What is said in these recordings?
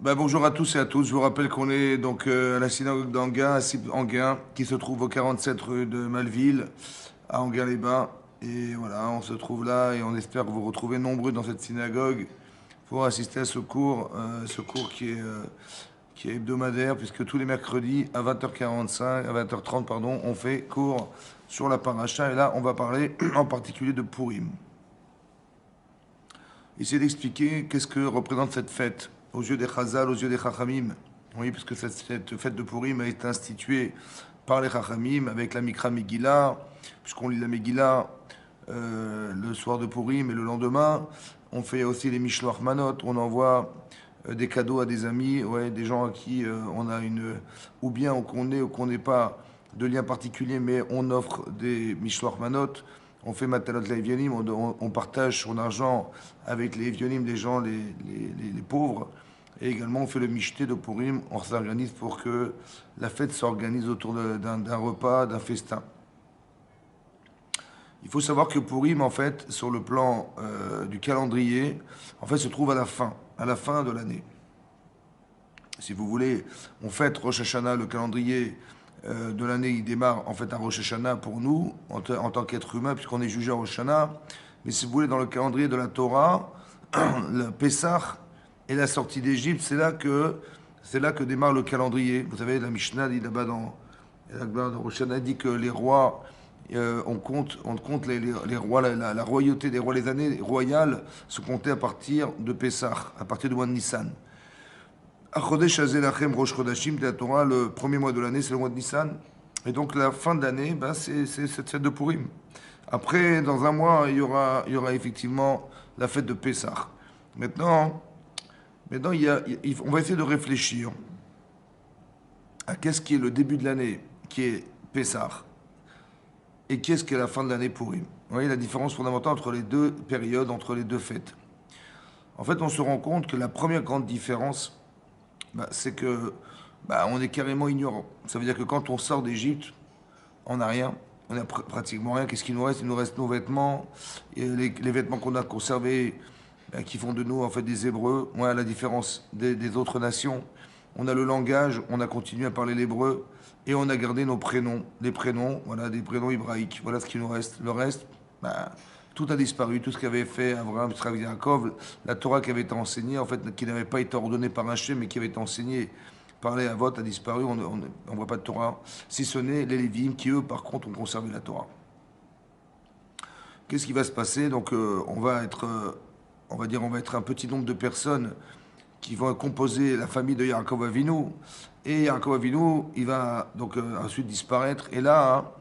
Bonjour à tous et à tous. Je vous rappelle qu'on est donc à la synagogue d'Anguin, à Anguin, qui se trouve au 47 rue de Malville, à Anguin-les-Bains. Et voilà, on se trouve là et on espère vous retrouver nombreux dans cette synagogue pour assister à ce cours qui est hebdomadaire, puisque tous les mercredis à 20h45, à 20h30, pardon, on fait cours sur la paracha. Et là, on va parler en particulier de Purim. Essayer d'expliquer qu'est-ce que représente cette fête aux yeux des Chazal, aux yeux des Chachamim. Oui, parce que cette fête de Purim a été instituée par les Chachamim avec la Mikra Megillah, puisqu'on lit la Megillah le soir de Purim et le lendemain. On fait aussi les Mishloach Manot, on envoie des cadeaux à des amis, ouais, des gens à qui on a une. Ou bien qu'on ait ou qu'on n'ait pas de lien particulier, mais on offre des Mishloach Manot. On fait Matalot Levionim, on partage son argent avec les Evionim, les gens, les pauvres. Et également, on fait le Michté de Purim. On s'organise pour que la fête s'organise autour d'un repas, d'un festin. Il faut savoir que Purim, en fait, sur le plan du calendrier, en fait, se trouve à la fin de l'année. Si vous voulez, on fête Rosh Hashanah, le calendrier de l'année, il démarre en fait à Rosh Hashanah pour nous, en tant qu'être humain, puisqu'on est jugé à Rosh Hashanah. Mais si vous voulez, dans le calendrier de la Torah, le Pessah et la sortie d'Égypte, c'est là que démarre le calendrier. Vous savez, la Mishnah dit là-bas dans Rosh Hashanah dit que les rois, on compte les rois, la royauté des rois, les années royales se comptaient à partir de Pessah, à partir du mois de Nissan. Achodesh Azelachem Rosh Chodashim de la Torah, le premier mois de l'année, c'est le mois de Nissan. Et donc la fin de l'année, c'est cette fête de Purim. Après, dans un mois, il y aura effectivement la fête de Pessah. Maintenant, on va essayer de réfléchir à qu'est-ce qui est le début de l'année, qui est Pessah, et qu'est-ce qui est la fin de l'année Purim. Vous voyez la différence fondamentale entre les deux périodes, entre les deux fêtes. En fait, on se rend compte que la première grande différence, c'est que on est carrément ignorant. Ça veut dire que quand on sort d'Égypte, on n'a rien. On n'a pratiquement rien. Qu'est-ce qu'il nous reste? Il nous reste nos vêtements, et les vêtements qu'on a conservés, qui font de nous en fait des Hébreux. Ouais, à la différence des autres nations, on a le langage, on a continué à parler l'hébreu et on a gardé nos prénoms, les prénoms, voilà, des prénoms hébraïques. Voilà ce qui nous reste. Le reste, tout a disparu, tout ce qu'avait fait Abraham, Yitzhak, Yaakov, la Torah qui avait été enseignée, en fait, qui n'avait pas été ordonnée par Hachem, mais qui avait été enseignée par les Avot, a disparu. On ne voit pas de Torah, si ce n'est les Lévi'im qui, eux, par contre, ont conservé la Torah. Qu'est-ce qui va se passer? Donc, on va être un petit nombre de personnes qui vont composer la famille de Yaakov Avinu. Et Yaakov Avinu, il va donc ensuite disparaître. Et là,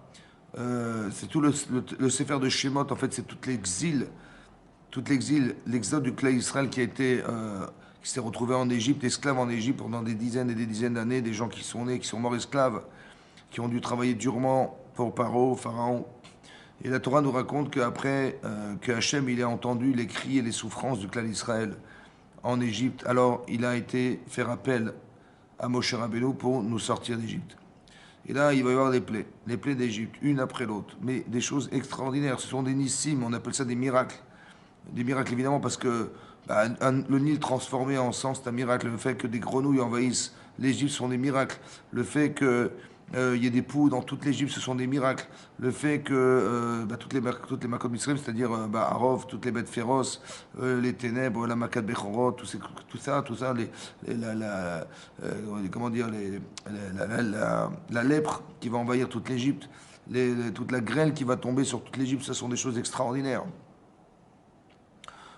c'est tout le Sefer de Shemot, en fait, c'est tout l'exode du clan Israël qui s'est retrouvé en Égypte, esclave en Égypte pendant des dizaines et des dizaines d'années, des gens qui sont nés, qui sont morts esclaves, qui ont dû travailler durement pour Pharaon. Et la Torah nous raconte qu'après que Hachem il a entendu les cris et les souffrances du clan Israël en Égypte, alors il a été faire appel à Moshe Rabbeinu pour nous sortir d'Égypte. Et là, il va y avoir les plaies d'Égypte, une après l'autre, mais des choses extraordinaires. Ce sont des nissim, on appelle ça des miracles. Des miracles évidemment parce que le Nil transformé en sang, c'est un miracle. Le fait que des grenouilles envahissent l'Égypte sont des miracles. Le fait que il y ait des poux dans toute l'Égypte, ce sont des miracles. Le fait que toutes les Makot Mitzrayim, c'est-à-dire Arov, toutes les bêtes féroces, les ténèbres, la Makat Bechorot, tout ça, comment dire, la lèpre qui va envahir toute l'Égypte, toute la grêle qui va tomber sur toute l'Égypte, ce sont des choses extraordinaires.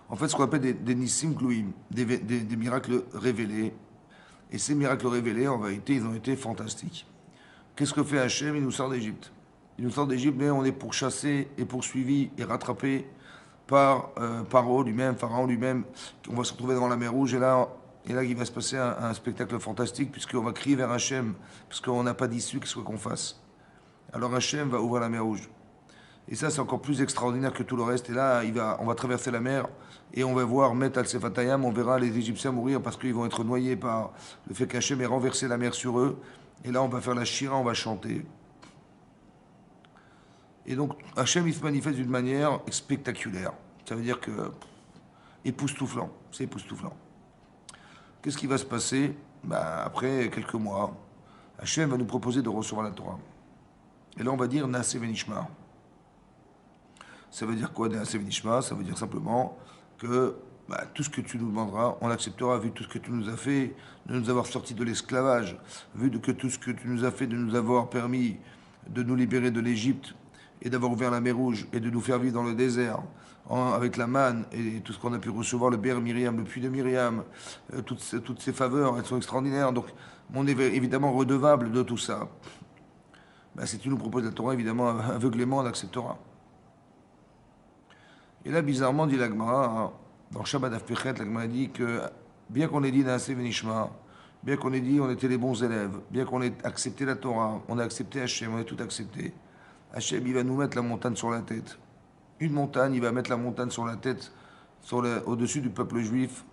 En fait, ce qu'on appelle des Nissim Glouim, des miracles révélés. Et ces miracles révélés, en vérité, ils ont été fantastiques. Qu'est-ce que fait Hachem? Il nous sort d'Égypte. Il nous sort d'Égypte, mais on est pourchassé et poursuivi et rattrapé par Pharaon lui-même. On va se retrouver devant la mer Rouge et là il va se passer un spectacle fantastique puisqu'on va crier vers Hachem, parce qu'on n'a pas d'issue, qu'est-ce qu'on fasse? Alors Hachem va ouvrir la mer Rouge. Et ça, c'est encore plus extraordinaire que tout le reste. Et là, on va traverser la mer et on va voir Met al-Sefatayam, on verra les Égyptiens mourir parce qu'ils vont être noyés par le fait qu'Hachem ait renversé la mer sur eux. Et là, on va faire la shira, on va chanter. Et donc, Hachem, il se manifeste d'une manière spectaculaire. Ça veut dire que époustouflant. C'est époustouflant. qu'est-ce qui va se passer? Après quelques mois, Hachem va nous proposer de recevoir la Torah. Et là, on va dire Naaseh Venishma. Ça veut dire quoi, Naaseh Venishma? Ça veut dire simplement que tout ce que tu nous demanderas, on l'acceptera, vu tout ce que tu nous as fait, de nous avoir sortis de l'esclavage, vu que tout ce que tu nous as fait, de nous avoir permis de nous libérer de l'Égypte et d'avoir ouvert la mer Rouge et de nous faire vivre dans le désert avec la manne et tout ce qu'on a pu recevoir, le Bér Myriam, le puits de Myriam, toutes ces faveurs, elles sont extraordinaires. Donc, on est évidemment redevable de tout ça. Si tu nous proposes la Torah, évidemment, aveuglément, on acceptera. Et là, bizarrement, dit l'Agmara, dans Shabbat Afpechet, l'Agmara dit que, bien qu'on ait dit Naaseh Venishma, bien qu'on ait dit on était les bons élèves, bien qu'on ait accepté la Torah, on a accepté Hachem, on a tout accepté, Hachem, il va nous mettre la montagne sur la tête. Une montagne, il va mettre la montagne sur la tête, au-dessus du peuple juif,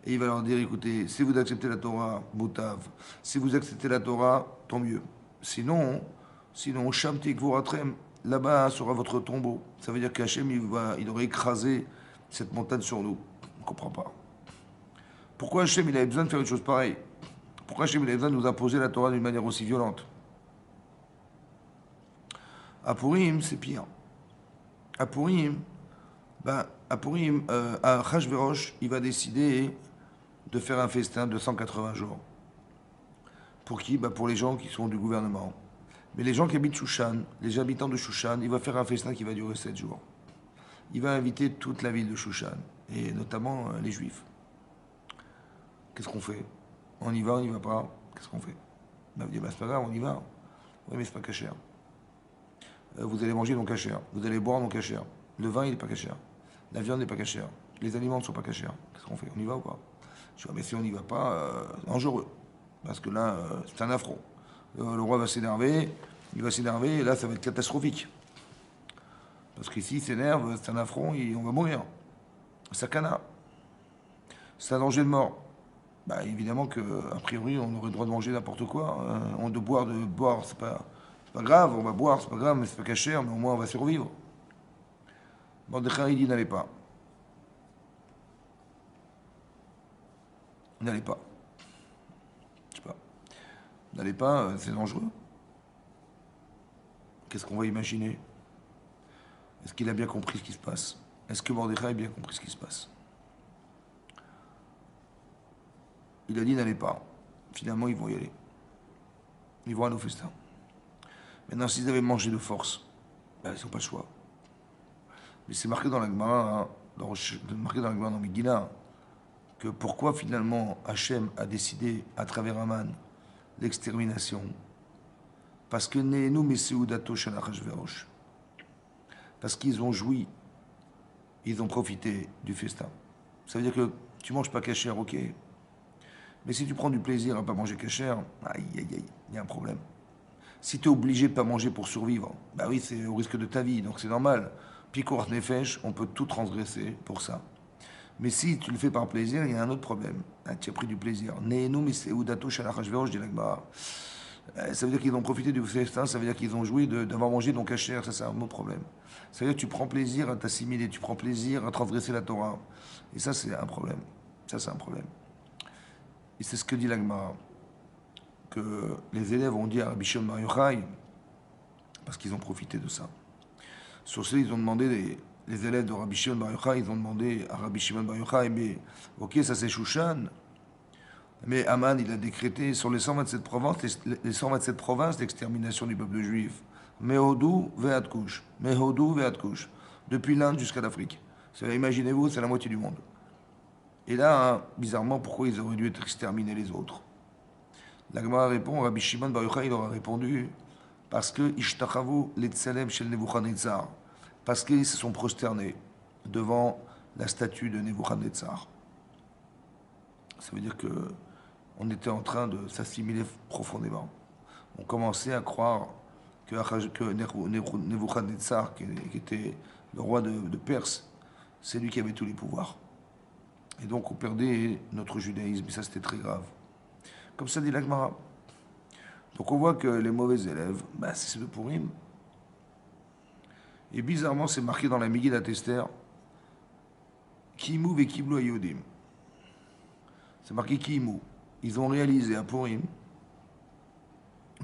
et il va leur dire, écoutez, si vous acceptez la Torah, Boutav, si vous acceptez la Torah, tant mieux. Sinon, Shamtik vous ratrem, là-bas sera votre tombeau. Ça veut dire qu'Hachem, il aurait écrasé cette montagne sur nous. On ne comprend pas. Pourquoi Hachem, il avait besoin de faire une chose pareille? Pourquoi Hachem, il avait besoin de nous imposer la Torah d'une manière aussi violente? À Purim, c'est pire. À Purim, à Hachvérosh, il va décider de faire un festin de 180 jours. Pour qui? Pour les gens qui sont du gouvernement. Mais les gens qui habitent Shushan, les habitants de Shushan, il va faire un festin qui va durer 7 jours. Il va inviter toute la ville de Shushan, et notamment les Juifs. Qu'est-ce qu'on fait? On y va, on n'y va pas? Qu'est-ce qu'on fait? Vous dites, c'est pas grave, on y va. Oui, mais c'est pas cachère. Vous allez manger non cachère. Vous allez boire non cachère. Le vin, il n'est pas cachère. La viande n'est pas cachère. Les aliments ne sont pas cachères. Qu'est-ce qu'on fait? On y va ou pas? Je dis, mais si on n'y va pas, dangereux. Parce que là, c'est un affront. Le roi va s'énerver, il va s'énerver, et là, ça va être catastrophique. Parce qu'ici, il s'énerve, c'est un affront, et on va mourir. Sakana. C'est un danger de mort. Évidemment qu'a priori, on aurait le droit de manger n'importe quoi. De boire, c'est pas grave, on va boire, c'est pas grave, mais c'est pas cachère, mais au moins on va survivre. Mordechai, il dit, n'allez pas. N'allez pas. Je sais pas. N'allez pas, c'est dangereux. Qu'est-ce qu'on va imaginer? Est-ce qu'il a bien compris ce qui se passe? Est-ce que Mordechai a bien compris ce qui se passe? Il a dit n'allez pas. Finalement, ils vont y aller. Ils vont aller au festin. Maintenant, s'ils avaient mangé de force, ils n'ont pas le choix. Mais c'est marqué dans la Gemara, marqué dans la Gemara dans Megillah, que pourquoi finalement Hachem a décidé à travers Aman l'extermination? Parce que Nehenu Meseudato Shel Achashverosh. Parce qu'ils ont joui, ils ont profité du festin. Ça veut dire que tu manges pas cachère, ok. Mais si tu prends du plaisir à ne pas manger cachère, aïe, aïe, aïe, il y a un problème. Si tu es obligé de ne pas manger pour survivre, oui, c'est au risque de ta vie, donc c'est normal. Pikourt nefesh, on peut tout transgresser pour ça. Mais si tu le fais par plaisir, il y a un autre problème. Tu as pris du plaisir. Nehenu Meseudato Shel Achashverosh, dit la Gemara. Ça veut dire qu'ils ont profité du festin, ça veut dire qu'ils ont joui d'avoir mangé donc cachère, ça c'est un autre problème. Ça veut dire que tu prends plaisir à t'assimiler, tu prends plaisir à transgresser la Torah. Et ça c'est un problème. Ça c'est un problème. Et c'est ce que dit l'Agmara, que les élèves ont dit à Rabbi Shimon Bar Yochai, parce qu'ils ont profité de ça. Sur ce, ils ont demandé, les élèves de Rabbi Shimon Bar Yochai, ils ont demandé à Rabbi Shimon Bar Yochai, mais ok, ça c'est Shushan, mais Aman, il a décrété sur les 127 provinces d'extermination du peuple juif. Mehodou ve'adkouch. Mehodou ve'adkouch. Depuis l'Inde jusqu'à l'Afrique. Imaginez-vous, c'est la moitié du monde. Et là, bizarrement, pourquoi ils auraient dû être exterminés les autres? La Gemara répond, Rabbi Shimon Bar Yochai, il leur a répondu, parce que Ishtachavu l'Etzelem shel Nebuchadnezzar. Parce qu'ils se sont prosternés devant la statue de Nebuchadnezzar. Ça veut dire que on était en train de s'assimiler profondément. On commençait à croire que Nebuchadnezzar, qui était le roi de Perse, c'est lui qui avait tous les pouvoirs. Et donc on perdait notre judaïsme, et ça c'était très grave. Comme ça dit la Gemara. Donc on voit que les mauvais élèves, c'est le Purim. Et bizarrement, c'est marqué dans la Megillat Esther, Kimou ve Kiblu Ayodim. C'est marqué Kiimu. Ils ont réalisé à Purim,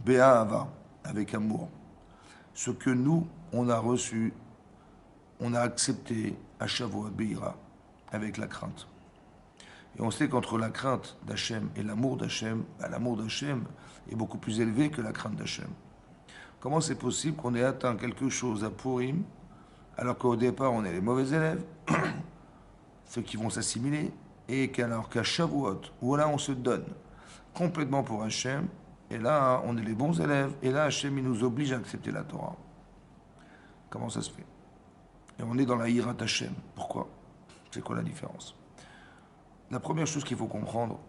Be'ahava, avec amour, ce que nous, on a reçu, on a accepté à Shavuot Be'ira, avec la crainte. Et on sait qu'entre la crainte d'Hachem et l'amour d'Hachem, l'amour d'Hachem est beaucoup plus élevé que la crainte d'Hachem. Comment c'est possible qu'on ait atteint quelque chose à Purim, alors qu'au départ on est les mauvais élèves, ceux qui vont s'assimiler, et qu'alors qu'à Shavuot, où là on se donne complètement pour Hachem, et là on est les bons élèves, et là Hachem il nous oblige à accepter la Torah. Comment ça se fait? Et on est dans la Hirat Hachem. Pourquoi? C'est quoi la différence? La première chose qu'il faut comprendre,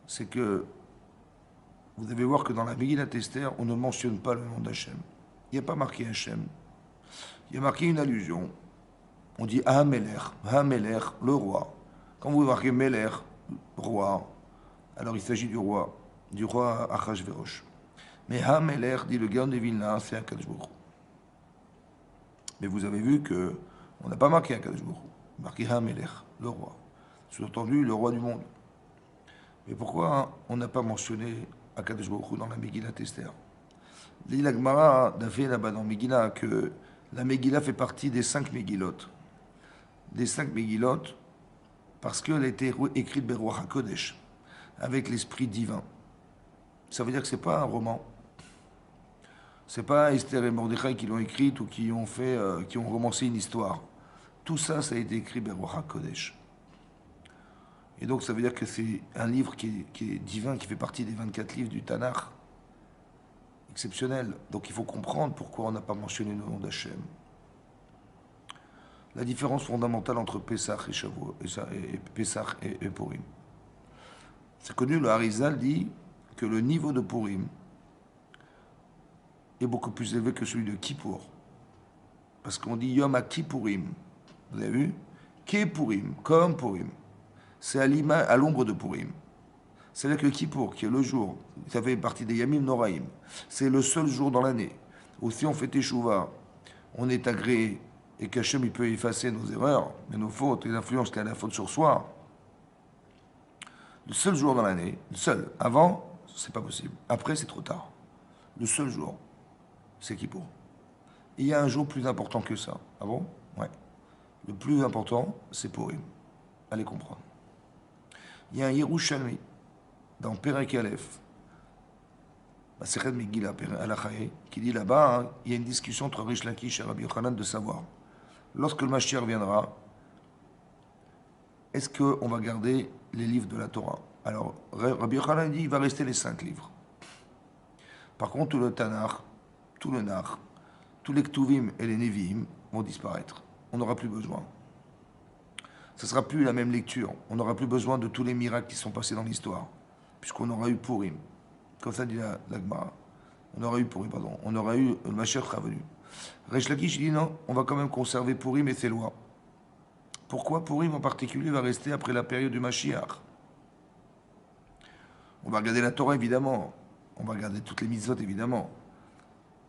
c'est que vous devez voir que dans la Megillat Esther, on ne mentionne pas le nom d'Hachem. Il n'y a pas marqué Hachem. Il y a marqué une allusion. On dit Ha-Meler, le roi. Quand vous marquez Meler, roi, alors il s'agit du roi Achashverosh. Mais Ha-Meler, dit le Gaon de Vilna, c'est Akadosh Baruch Hu. Mais vous avez vu que on n'a pas marqué Akadosh Baruch Hu. Marqué Ha-Meler, le roi. Sous-entendu, le roi du monde. Mais pourquoi on n'a pas mentionné Akadosh Baruch Hu dans la Megillat Esther? Dit la Gemara d'Afé là-bas dans Megillah que la Megillah fait partie des 5 Megillot. Des 5 Megillot, parce qu'elle a été écrite Beruach HaKodesh, avec l'esprit divin. Ça veut dire que ce n'est pas un roman. Ce n'est pas Esther et Mordechai qui l'ont écrite ou qui ont romancé une histoire. Tout ça, ça a été écrit Beruach HaKodesh. Et donc ça veut dire que c'est un livre qui est divin, qui fait partie des 24 livres du Tanakh. Exceptionnel. Donc il faut comprendre pourquoi on n'a pas mentionné le nom d'Hachem. La différence fondamentale entre Pesach et Shavuot, et Pesach et Purim. C'est connu, le Harizal dit que le niveau de Purim est beaucoup plus élevé que celui de Kippour. Parce qu'on dit Yom HaKippurim. Vous avez vu? Kippurim, comme Purim. C'est à l'ombre de Purim. C'est-à-dire que Kippour, qui est le jour, ça fait partie des Yamim Noraim, c'est le seul jour dans l'année où si on fait Teshuvah, on est agréé et qu'Hachem il peut effacer nos erreurs, et nos fautes et l'influence qu'a la faute sur soi. Le seul jour dans l'année, le seul. Avant, c'est pas possible. Après, c'est trop tard. Le seul jour, c'est Kippour. Il y a un jour plus important que ça. Ah bon? Ouais. Le plus important, c'est Purim. Allez comprendre. Il y a un Yerushalmi dans Perek Aleph, Masechet Megillah Alachae, qui dit là-bas, hein, il y a une discussion entre Rish Lakish et Rabbi Yochanan de savoir, lorsque le Mashiach viendra, est-ce qu'on va garder les livres de la Torah? Alors, Rabbi Yochanan dit il va rester les 5 livres. Par contre, tout le Tanakh, tout le Nach, tous les Ktuvim et les Nevi'im vont disparaître. On n'aura plus besoin. Ce ne sera plus la même lecture. On n'aura plus besoin de tous les miracles qui sont passés dans l'histoire, puisqu'on aura eu Purim. Comme ça dit la Gemara. On aura eu Purim, pardon. On aura eu le Mashiach sera venu. Resh Lakish dit non, on va quand même conserver Purim et ses lois. Pourquoi Purim en particulier va rester après la période du Mashiach? On va regarder la Torah évidemment. On va regarder toutes les mitzvot évidemment.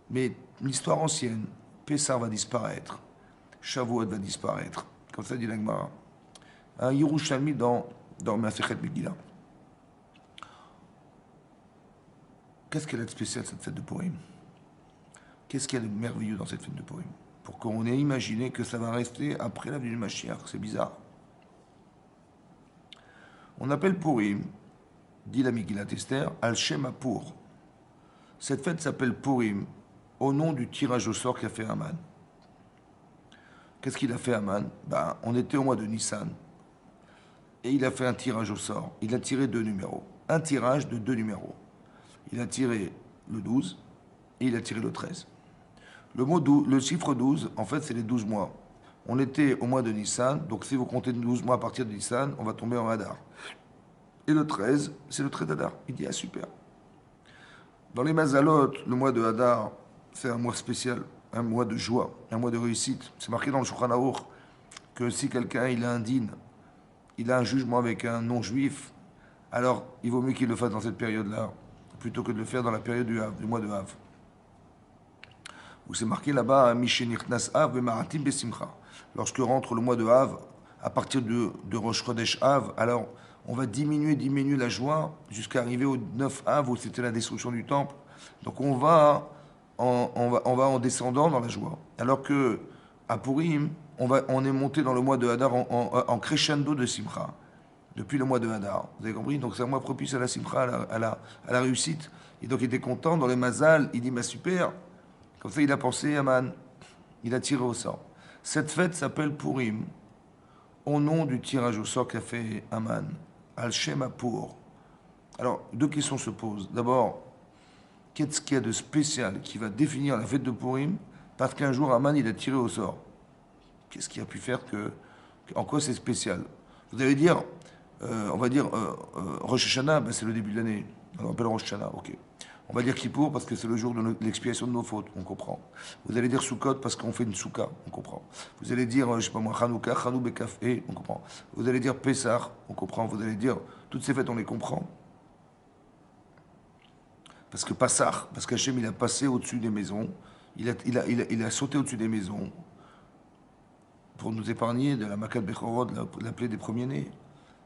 Mais l'histoire ancienne, Pessah va disparaître. Shavuot va disparaître. Comme ça dit la Gemara. Un Yerushalmi dans Masechet Megillah. Qu'est-ce qu'elle a de spécial cette fête de Purim? Qu'est-ce qu'il y a de merveilleux dans cette fête de Purim? Pour qu'on ait imaginé que ça va rester après la venue du Mashiach. C'est bizarre. On appelle Purim, dit la Megillat Esther, Al-Shem HaPur. Cette fête s'appelle Purim au nom du tirage au sort qu'a fait Haman. Qu'est-ce qu'il a fait Haman? On était au mois de Nissan et il a fait un tirage au sort. Il a tiré 2 numéros. Un tirage de 2 numéros. Il a tiré le 12 et il a tiré le 13. Le chiffre 12, en fait, c'est les 12 mois. On était au mois de Nissan, donc si vous comptez 12 mois à partir de Nissan, on va tomber en Hadar. Et le 13, c'est le 13 d'Hadar. Il dit, ah super. Dans les Mazalot, le mois de Hadar, c'est un mois spécial, un mois de joie, un mois de réussite. C'est marqué dans le Shulchan Aruch que si quelqu'un il est indigne, il a un jugement avec un non-juif, alors il vaut mieux qu'il le fasse dans cette période-là, plutôt que de le faire dans la période du mois de Av. Où c'est marqué là-bas, Mishenichnas Av Maratim Besimcha. Lorsque rentre le mois de Av, à partir de Rosh Chodesh Av, alors on va diminuer la joie jusqu'à arriver au 9 Av où c'était la destruction du temple. Donc on va en descendant dans la joie. Alors que à Purim, on est monté dans le mois de Hadar en crescendo de Simcha, depuis le mois de Hadar. Vous avez compris? Donc c'est un mois propice à la Simcha, à la réussite. Et donc il était content dans le Mazal, il dit, bah super. Comme ça il a pensé à Man, il a tiré au sort. Cette fête s'appelle Purim, au nom du tirage au sort qu'a fait Aman, Al-Shem Apur. Alors, deux questions se posent. D'abord, qu'est-ce qu'il y a de spécial qui va définir la fête de Purim parce qu'un jour Aman il a tiré au sort? Qu'est-ce qui a pu faire en quoi c'est spécial? Vous allez dire, on va dire Rosh Hashanah, ben c'est le début de l'année. On appelle Rosh Hashanah, ok. On va dire Kippour parce que c'est le jour de l'expiation de nos fautes, on comprend. Vous allez dire Sukkot parce qu'on fait une soukha, on comprend. Vous allez dire, je sais pas moi, Hanouka, Hanou Bekafé, on comprend. Vous allez dire Pessah, on comprend. Vous allez dire, toutes ces fêtes, on les comprend. Parce que Passar, parce qu'Hachem, il a passé au-dessus des maisons, il a sauté au-dessus des maisons pour nous épargner de la Makat Bechorod, la plaie des premiers-nés.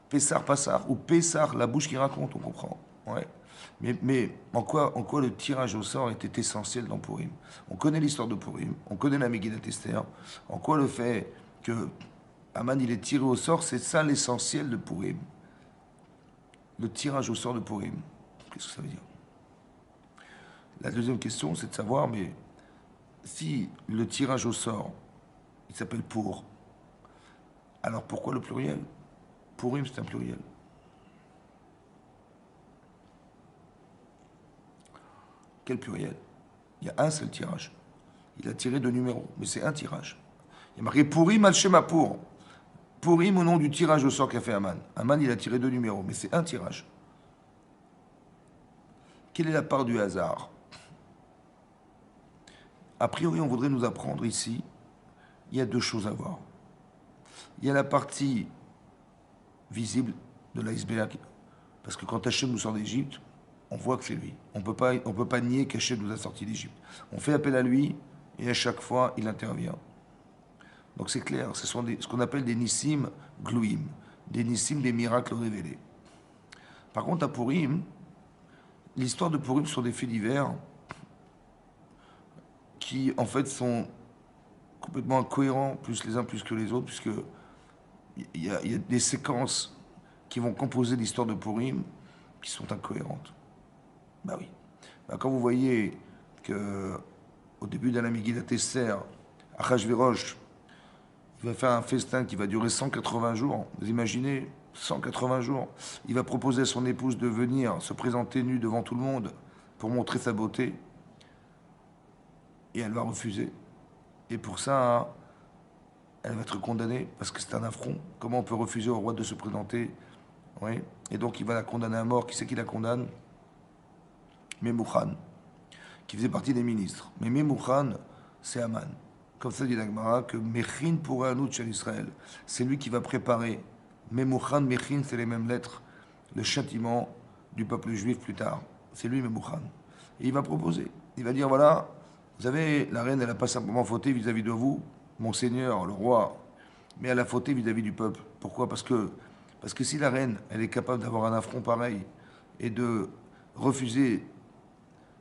Pessar, Passar, ou Pessar, la bouche qui raconte, on comprend. Ouais. Mais en quoi le tirage au sort était essentiel dans Purim? On connaît l'histoire de Purim, on connaît la Megillat Esther. En quoi le fait que Aman il est tiré au sort, c'est ça l'essentiel de Purim. Le tirage au sort de Purim. Qu'est-ce que ça veut dire? La deuxième question, c'est de savoir, mais si le tirage au sort, il s'appelle pour, alors pourquoi le pluriel? Purim, c'est un pluriel. Quel pluriel? Il y a un seul tirage. Il a tiré 2 numéros, mais c'est un tirage. Il y a marqué Purim al-Shema pour. Purim au nom du tirage au sort qu'a fait Aman. Aman, il a tiré 2 numéros, mais c'est un tirage. Quelle est la part du hasard? A priori, on voudrait nous apprendre ici, il y a deux choses à voir. Il y a la partie visible de l'iceberg, parce que quand Hachem nous sort d'Égypte, on voit que c'est lui. On peut pas nier qu'Hachem nous a sortis d'Égypte. On fait appel à lui, et à chaque fois, il intervient. Donc c'est clair, ce sont ce qu'on appelle des nissim glouim, des nissim, des miracles révélés. Par contre, à Purim, l'histoire de Purim sont des faits divers qui, en fait, sont complètement incohérents, plus les uns plus que les autres, puisque il y a des séquences qui vont composer l'histoire de Purim qui sont incohérentes. Bah oui. Bah, quand vous voyez que au début de la Megillat Esther, Achashverosh, il va faire un festin qui va durer 180 jours. Vous imaginez, 180 jours. Il va proposer à son épouse de venir se présenter nue devant tout le monde pour montrer sa beauté. Et elle va refuser. Et pour ça, elle va être condamnée parce que c'est un affront. Comment on peut refuser au roi de se présenter? Oui. Et donc il va la condamner à mort. Qui c'est qui la condamne? Memouchan, qui faisait partie des ministres. Mais Memouchan, c'est Aman. Comme ça dit l'Agmara, que Mechin pour Anout chez Israël. C'est lui qui va préparer. Memouchan, Mechin, c'est les mêmes lettres. Le châtiment du peuple juif plus tard. C'est lui, Memouchan. Et il va proposer. Il va dire voilà, vous savez, la reine, elle n'a pas simplement fauté vis-à-vis de vous, mon seigneur, le roi, mais elle a fauté vis-à-vis du peuple. Pourquoi? Parce que si la reine, elle est capable d'avoir un affront pareil et de refuser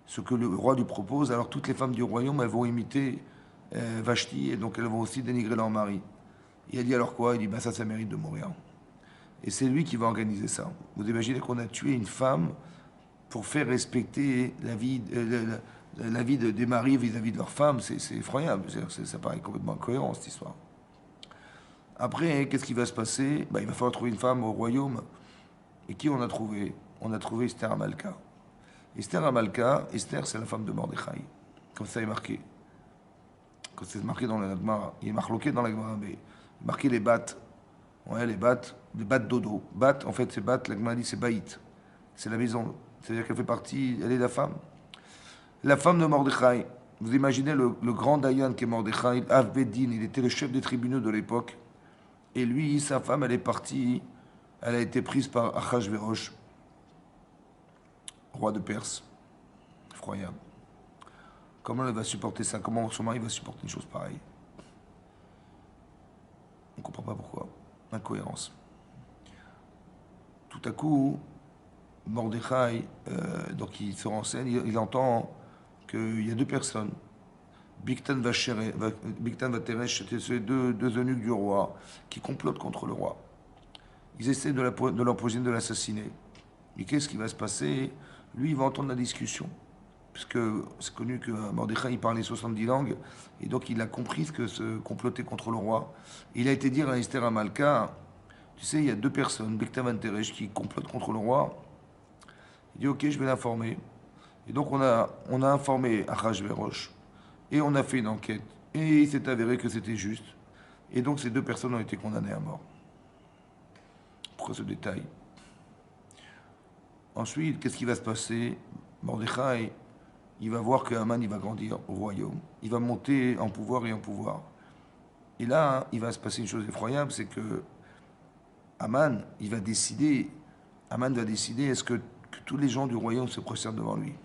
ce que le roi lui propose, alors toutes les femmes du royaume, elles vont imiter Vashti, et donc elles vont aussi dénigrer leur mari. Et elle dit alors quoi? Il dit, ben ça mérite de mourir. Et c'est lui qui va organiser ça. Vous imaginez qu'on a tué une femme pour faire respecter la vie des maris vis-à-vis de leurs femmes, c'est effroyable. Ça paraît complètement incohérent, cette histoire. Après, qu'est-ce qui va se passer? Ben, il va falloir trouver une femme au royaume. Et qui on a trouvé? On a trouvé Esther Amalka. Esther Amalka, Esther, c'est la femme de Mordechai. Comme ça est marqué. Quand c'est marqué dans la Gemara, il est marqué dans la Gemara, mais il est marqué les battes. Ouais, les battes dodo. Battes, en fait, c'est battes, la Gemara dit c'est baït. C'est la maison. C'est-à-dire qu'elle fait partie, elle est la femme. La femme de Mordechai. Vous imaginez le grand Dayan qui est Mordechai, Avbedin, il était le chef des tribunaux de l'époque. Et lui, sa femme, elle est partie, elle a été prise par Achashverosh, roi de Perse. Effroyable. Comment elle va supporter ça? Comment son mari va supporter une chose pareille? On ne comprend pas pourquoi. Incohérence. tout à coup, Mordechai, donc il se renseigne, il entend qu'il y a deux personnes. Bigtan Vateresh, c'était ces deux eunuques du roi qui complotent contre le roi. Ils essaient de l'empoisonner, de l'assassiner. Et qu'est-ce qui va se passer? Lui, il va entendre la discussion. Puisque c'est connu que Mordechai, il parlait 70 langues. Et donc, il a compris ce que se complotait contre le roi. Il a été dire à Esther Amalka, tu sais, il y a deux personnes, Bigtan Vateresh, qui complotent contre le roi. Il dit, ok, je vais l'informer. Et donc, on a informé Achashverosh. Et on a fait une enquête. Et il s'est avéré que c'était juste. Et donc ces deux personnes ont été condamnées à mort. Pourquoi ce détail? Ensuite, qu'est-ce qui va se passer? Mordechai, il va voir que Haman, il va grandir au royaume. Il va monter en pouvoir et en pouvoir. Et là, il va se passer une chose effroyable, c'est que Haman, Haman va décider est-ce que tous les gens du royaume se prosternent devant lui.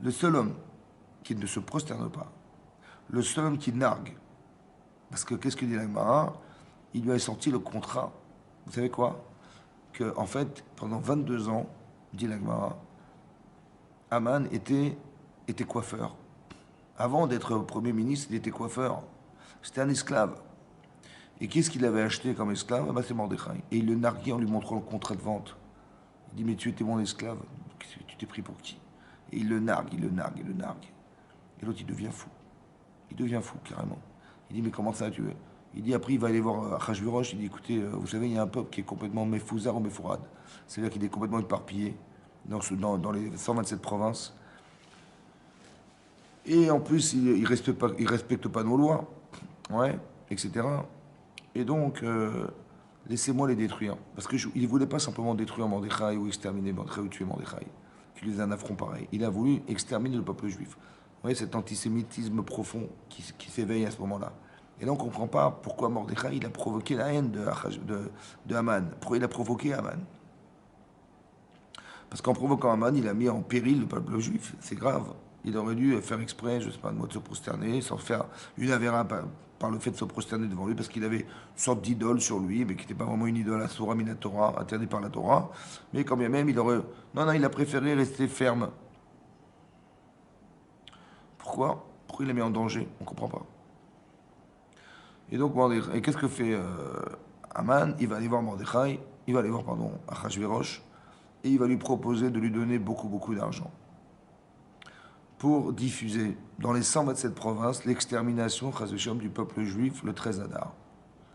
Le seul homme qui ne se prosterne pas, le seul homme qui nargue, parce que qu'est-ce que dit la Gemara? Il lui a sorti le contrat. Vous savez quoi? Que, en fait, pendant 22 ans, dit la Gemara, Haman était coiffeur. Avant d'être Premier ministre, il était coiffeur. C'était un esclave. Et qu'est-ce qu'il avait acheté comme esclave? C'est Mordechai. Et il le narguait en lui montrant le contrat de vente. Il dit, mais tu étais mon esclave. Tu t'es pris pour qui? Et il le nargue, il le nargue, il le nargue. Et l'autre, il devient fou. Il devient fou, carrément. Il dit, mais comment ça, tu veux? Il dit, après, il va aller voir Achashverosh. Il dit, écoutez, vous savez, il y a un peuple qui est complètement méfouzard ou méfourade. C'est-à-dire qu'il est complètement éparpillé dans les 127 provinces. Et en plus, il ne respecte pas nos lois, ouais, etc. Et donc, laissez-moi les détruire. Parce qu'il ne voulait pas simplement détruire Mordechai ou exterminer Mordechai ou tuer Mordechai, qu'il les a un affront pareil. Il a voulu exterminer le peuple juif. Vous voyez, cet antisémitisme profond qui s'éveille à ce moment-là. Et là, on ne comprend pas pourquoi Mordechai, il a provoqué la haine de Haman. Pourquoi il a provoqué Haman? Parce qu'en provoquant Haman, il a mis en péril le peuple juif. C'est grave. Il aurait dû faire exprès, je ne sais pas, de se prosterner, sans faire une avéra par le fait de se prosterner devant lui, parce qu'il avait une sorte d'idole sur lui, mais qui n'était pas vraiment une idole à Surah Minatora, interdite par la Torah. Mais quand bien même, il aurait. Non, il a préféré rester ferme. Pourquoi? Pourquoi il la met en danger? On ne comprend pas. Et donc, et qu'est-ce que fait Haman? Il va aller voir Mordechai, il va aller voir, Achashverosh, et il va lui proposer de lui donner beaucoup, beaucoup d'argent pour diffuser dans les 127 provinces l'extermination du peuple juif le 13 Adar,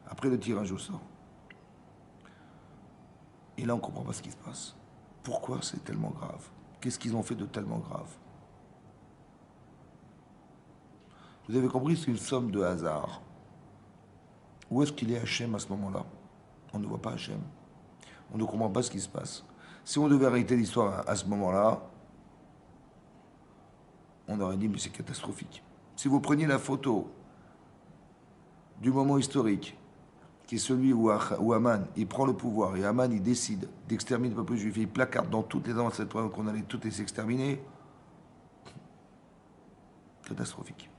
après le tirage au sort. Et là, on ne comprend pas ce qui se passe. Pourquoi c'est tellement grave? Qu'est-ce qu'ils ont fait de tellement grave? Vous avez compris, c'est une somme de hasard. Où est-ce qu'il est Hachem à ce moment-là? On ne voit pas Hachem. On ne comprend pas ce qui se passe. Si on devait arrêter l'histoire à ce moment-là, on aurait dit, mais c'est catastrophique. Si vous preniez la photo du moment historique, qui est celui où Haman, il prend le pouvoir, et Haman, il décide d'exterminer le peuple juif, et il placarde dans toutes les anciennes preuves qu'on allait toutes les exterminer, catastrophique.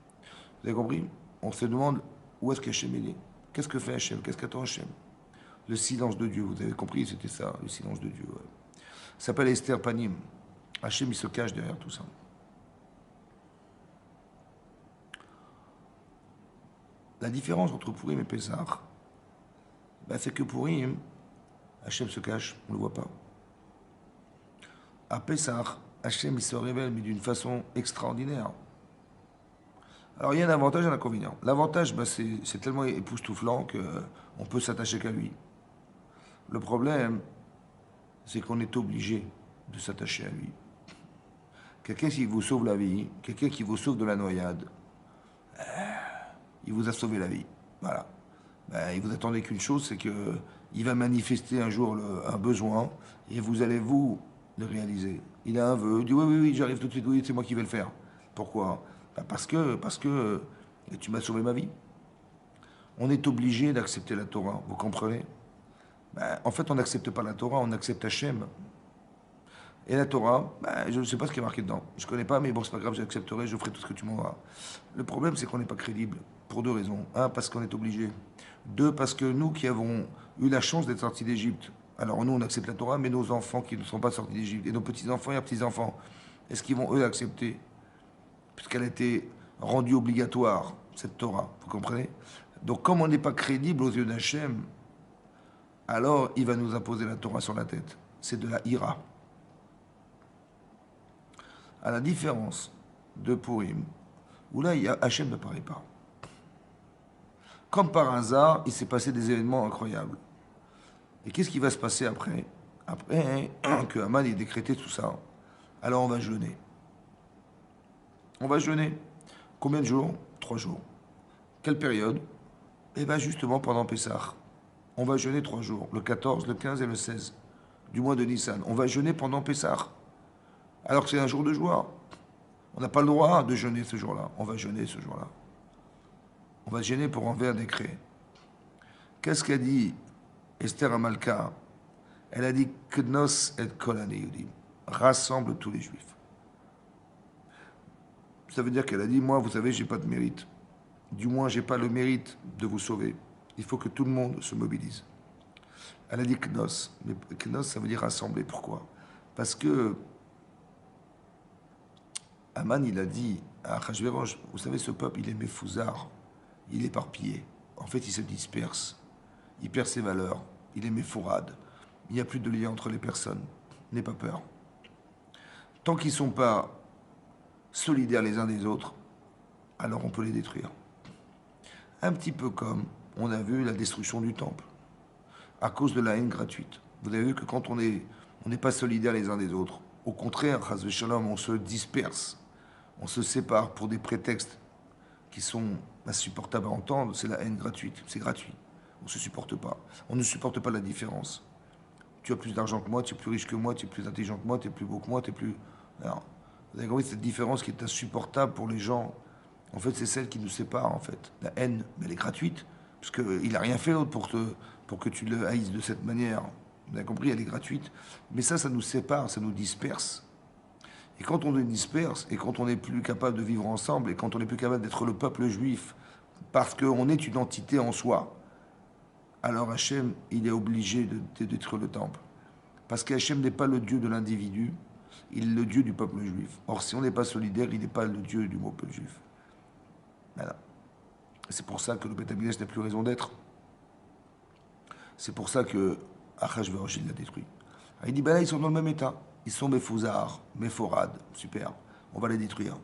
Vous avez compris? On se demande, où est-ce qu'Hachem est? Qu'est-ce que fait Hachem? Qu'est-ce qu'attend Hachem? Le silence de Dieu, vous avez compris? C'était ça, le silence de Dieu. Ouais. Ça s'appelle Esther Panim. Hachem, il se cache derrière tout ça. La différence entre Purim et Pessah, c'est que Purim, Hachem se cache, on ne le voit pas. À Pessah, Hachem, il se révèle, mais d'une façon extraordinaire. Alors, il y a un avantage et un inconvénient. L'avantage, c'est tellement époustouflant qu'on peut s'attacher qu'à lui. Le problème, c'est qu'on est obligé de s'attacher à lui. Quelqu'un qui vous sauve la vie, quelqu'un qui vous sauve de la noyade, il vous a sauvé la vie. Voilà. Il vous attendait qu'une chose, c'est qu'il va manifester un jour un besoin et vous allez vous le réaliser. Il a un vœu, il dit oui, j'arrive tout de suite, oui, c'est moi qui vais le faire. Pourquoi? Parce que tu m'as sauvé ma vie. On est obligé d'accepter la Torah, vous comprenez? En fait, on n'accepte pas la Torah, on accepte Hachem. Et la Torah, je ne sais pas ce qui est marqué dedans. Je ne connais pas, mais bon, c'est pas grave, j'accepterai, je ferai tout ce que tu m'envoies. Le problème, c'est qu'on n'est pas crédible, pour deux raisons. Un, parce qu'on est obligé. Deux, parce que nous qui avons eu la chance d'être sortis d'Égypte, Alors nous, on accepte la Torah, mais nos enfants qui ne sont pas sortis d'Égypte, et nos petits-enfants et leurs petits-enfants, est-ce qu'ils vont, eux, accepter? Puisqu'elle a été rendue obligatoire, cette Torah, vous comprenez? Donc comme on n'est pas crédible aux yeux d'Hachem, alors il va nous imposer la Torah sur la tête. C'est de la ira. À la différence de Purim, où là, Hachem ne paraît pas. Comme par hasard, il s'est passé des événements incroyables. Et qu'est-ce qui va se passer après? Après que Haman ait décrété tout ça, alors on va jeûner. On va jeûner. Combien de jours? 3 jours. Quelle période? Eh bien justement pendant Pessah. On va jeûner 3 jours, le 14, le 15 et le 16 du mois de Nissan. On va jeûner pendant Pessah. Alors que c'est un jour de joie. On n'a pas le droit de jeûner ce jour-là. On va jeûner ce jour-là. On va jeûner pour enlever un décret. Qu'est-ce qu'a dit Esther Amalka? Elle a dit Knos et Kol HaYehudim. Rassemble tous les juifs. Ça veut dire qu'elle a dit, moi, vous savez, j'ai pas de mérite. Du moins, j'ai pas le mérite de vous sauver. Il faut que tout le monde se mobilise. Elle a dit Knos. Mais Knos, ça veut dire rassembler. Pourquoi? Parce que Haman, il a dit à Achashverosh, vous savez, ce peuple, il est méfouzard. Il est éparpillé. En fait, il se disperse. Il perd ses valeurs. Il est méfourade. Il n'y a plus de lien entre les personnes. N'aie pas peur. Tant qu'ils ne sont pas solidaires les uns des autres, alors on peut les détruire. Un petit peu comme on a vu la destruction du temple, à cause de la haine gratuite. Vous avez vu que quand on n'est pas solidaires les uns des autres, au contraire, chas v'shalom, on se disperse, on se sépare pour des prétextes qui sont insupportables à entendre, c'est la haine gratuite, c'est gratuit. On ne se supporte pas. On ne supporte pas la différence. Tu as plus d'argent que moi, tu es plus riche que moi, tu es plus intelligent que moi, tu es plus beau que moi, tu es plus... Alors, vous avez compris, cette différence qui est insupportable pour les gens, en fait, c'est celle qui nous sépare, en fait. La haine, elle est gratuite, parce qu'il n'a rien fait d'autre pour que tu le haïsses de cette manière. Vous avez compris, elle est gratuite. Mais ça nous sépare, ça nous disperse. Et quand on nous disperse, et quand on n'est plus capable de vivre ensemble, et quand on n'est plus capable d'être le peuple juif, parce qu'on est une entité en soi, alors Hachem, il est obligé de détruire le temple. Parce qu'Hachem n'est pas le Dieu de l'individu, il est le Dieu du peuple juif. Or, si on n'est pas solidaire, il n'est pas le Dieu du peuple juif. Voilà. C'est pour ça que le Beth Amikdash n'a plus raison d'être. C'est pour ça que Achashverosh, il l'a détruit. Alors, il dit, ben là, ils sont dans le même état. Ils sont méfouzards, méforades, super. On va les détruire.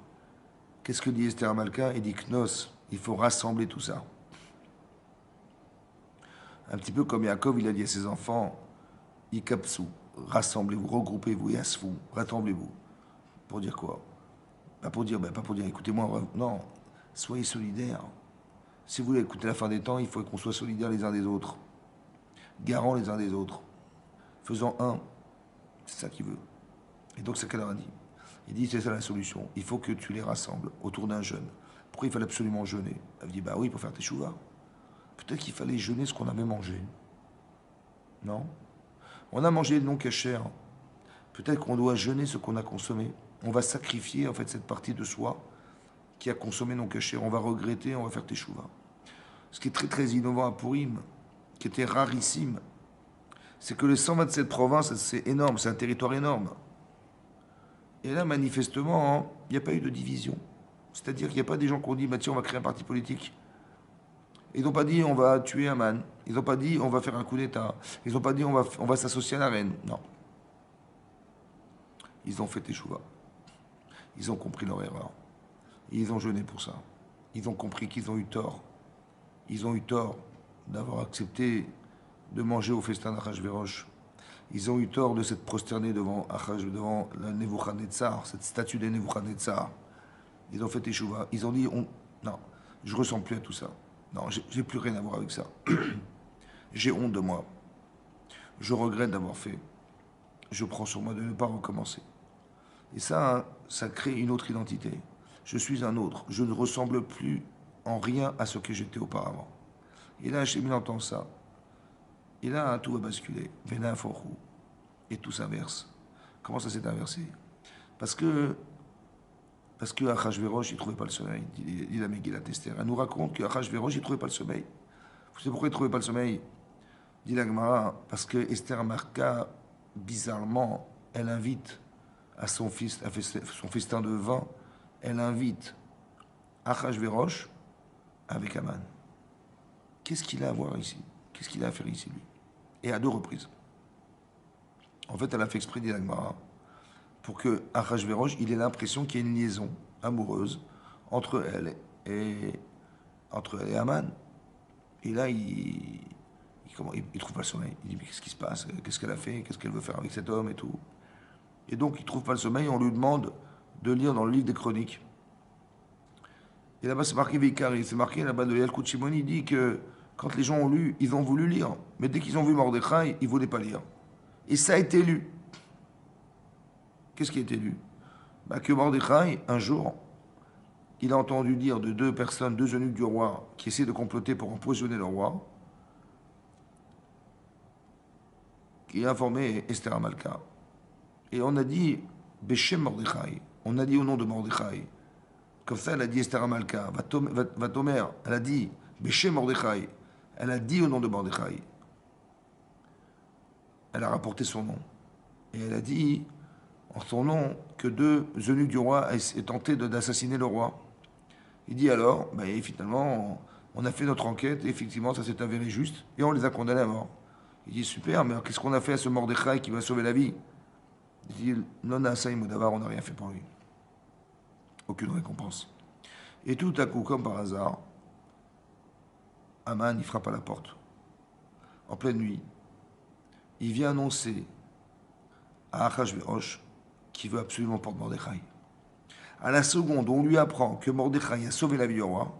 Qu'est-ce que dit Esther Amalka? Il dit, Knos, il faut rassembler tout ça. Un petit peu comme Yaakov, il a dit à ses enfants, Ikapsu, rassemblez-vous, regroupez-vous, Yasfou, rassemblez-vous. Pour dire quoi? Pas pour dire, écoutez-moi, non, soyez solidaires. Si vous voulez écouter la fin des temps, il faut qu'on soit solidaires les uns des autres, garants les uns des autres, faisant un. C'est ça qu'il veut. Et donc, c'est ce qu'elle leur a dit. Il dit, c'est ça la solution. Il faut que tu les rassembles autour d'un jeûne. Pourquoi il fallait absolument jeûner? Elle dit, bah oui, pour faire tes chouvas. Peut-être qu'il fallait jeûner ce qu'on avait mangé. Non? On a mangé le non cachère. Peut-être qu'on doit jeûner ce qu'on a consommé. On va sacrifier en fait cette partie de soi qui a consommé non cachère. On va regretter, on va faire tes chouvas. Ce qui est très très innovant à Purim, qui était rarissime, c'est que les 127 provinces, c'est énorme, c'est un territoire énorme. Et là, manifestement, il n'y a pas eu de division. C'est-à-dire qu'il n'y a pas des gens qui ont dit, bah, tiens, on va créer un parti politique. Ils n'ont pas dit on va tuer Haman. Ils n'ont pas dit on va faire un coup d'État. Ils n'ont pas dit on va s'associer à la reine. Non. Ils ont fait teshuva. Ils ont compris leur erreur. Et ils ont jeûné pour ça. Ils ont compris qu'ils ont eu tort. Ils ont eu tort d'avoir accepté de manger au festin d'Achashverosh. Ils ont eu tort de s'être prosternés devant la Nebuchadnezzar, cette statue de Nebuchadnezzar. Ils ont fait teshuva. Ils ont dit non, je ne ressens plus à tout ça. Non, j'ai plus rien à voir avec ça. J'ai honte de moi. Je regrette d'avoir fait. Je prends sur moi de ne pas recommencer. Et ça, ça crée une autre identité. Je suis un autre. Je ne ressemble plus en rien à ce que j'étais auparavant. Et là, Hachem entend ça. Et là, tout va basculer. Vena forou. Et tout s'inverse. Comment ça s'est inversé? Parce que Achashverosh, il ne trouvait pas le sommeil, dit la Megillat Esther. Elle nous raconte qu'Achashverosh, il ne trouvait pas le sommeil. Vous savez pourquoi il ne trouvait pas le sommeil? Dit la Gemara, parce que Esther Marca, bizarrement, elle invite à son fils, à son festin de vin, elle invite Achashverosh avec Aman. Qu'est-ce qu'il a à voir ici? Qu'est-ce qu'il a à faire ici, lui? Et à deux reprises. En fait, elle a fait exprès, dit la Gemara, pour que Achashverosh, il ait l'impression qu'il y a une liaison amoureuse entre elle et Aman. Et là, il trouve pas le sommeil. Il dit, mais qu'est-ce qui se passe? Qu'est-ce qu'elle a fait? Qu'est-ce qu'elle veut faire avec cet homme et tout? Et donc, il trouve pas le sommeil. On lui demande de lire dans le livre des Chroniques. Et là-bas, c'est marqué Veikari. C'est marqué là-bas de Yalkut Shimoni. Il dit que quand les gens ont lu, ils ont voulu lire. Mais dès qu'ils ont vu Mordechai, ils ne voulaient pas lire. Et ça a été lu. Qu'est-ce qui a été lu? Que Mordechai, un jour, il a entendu dire de deux personnes, deux eunuques du roi, qui essaient de comploter pour empoisonner le roi, qui a informé Esther Amalka. Et on a dit Beshem Mordechai. On a dit au nom de Mordechai. Comme ça, elle a dit Esther Amalka. Vatomer, elle a dit Beshem Mordechai. Elle a dit au nom de Mordechai. Elle a rapporté son nom. Et elle a dit en son nom que deux eunuques du roi aient tenté d'assassiner le roi. Il dit alors, et finalement, on a fait notre enquête, et effectivement, ça s'est avéré juste, et on les a condamnés à mort. Il dit super, mais qu'est-ce qu'on a fait à ce Mordechai qui va sauver la vie? Il dit non, Asaï Moudavar, on n'a rien fait pour lui. Aucune récompense. Et tout à coup, comme par hasard, Aman, il frappe à la porte. En pleine nuit, il vient annoncer à Achashverosh qu'il veut absolument porter Mordechai. À la seconde, on lui apprend que Mordechai a sauvé la vie du roi.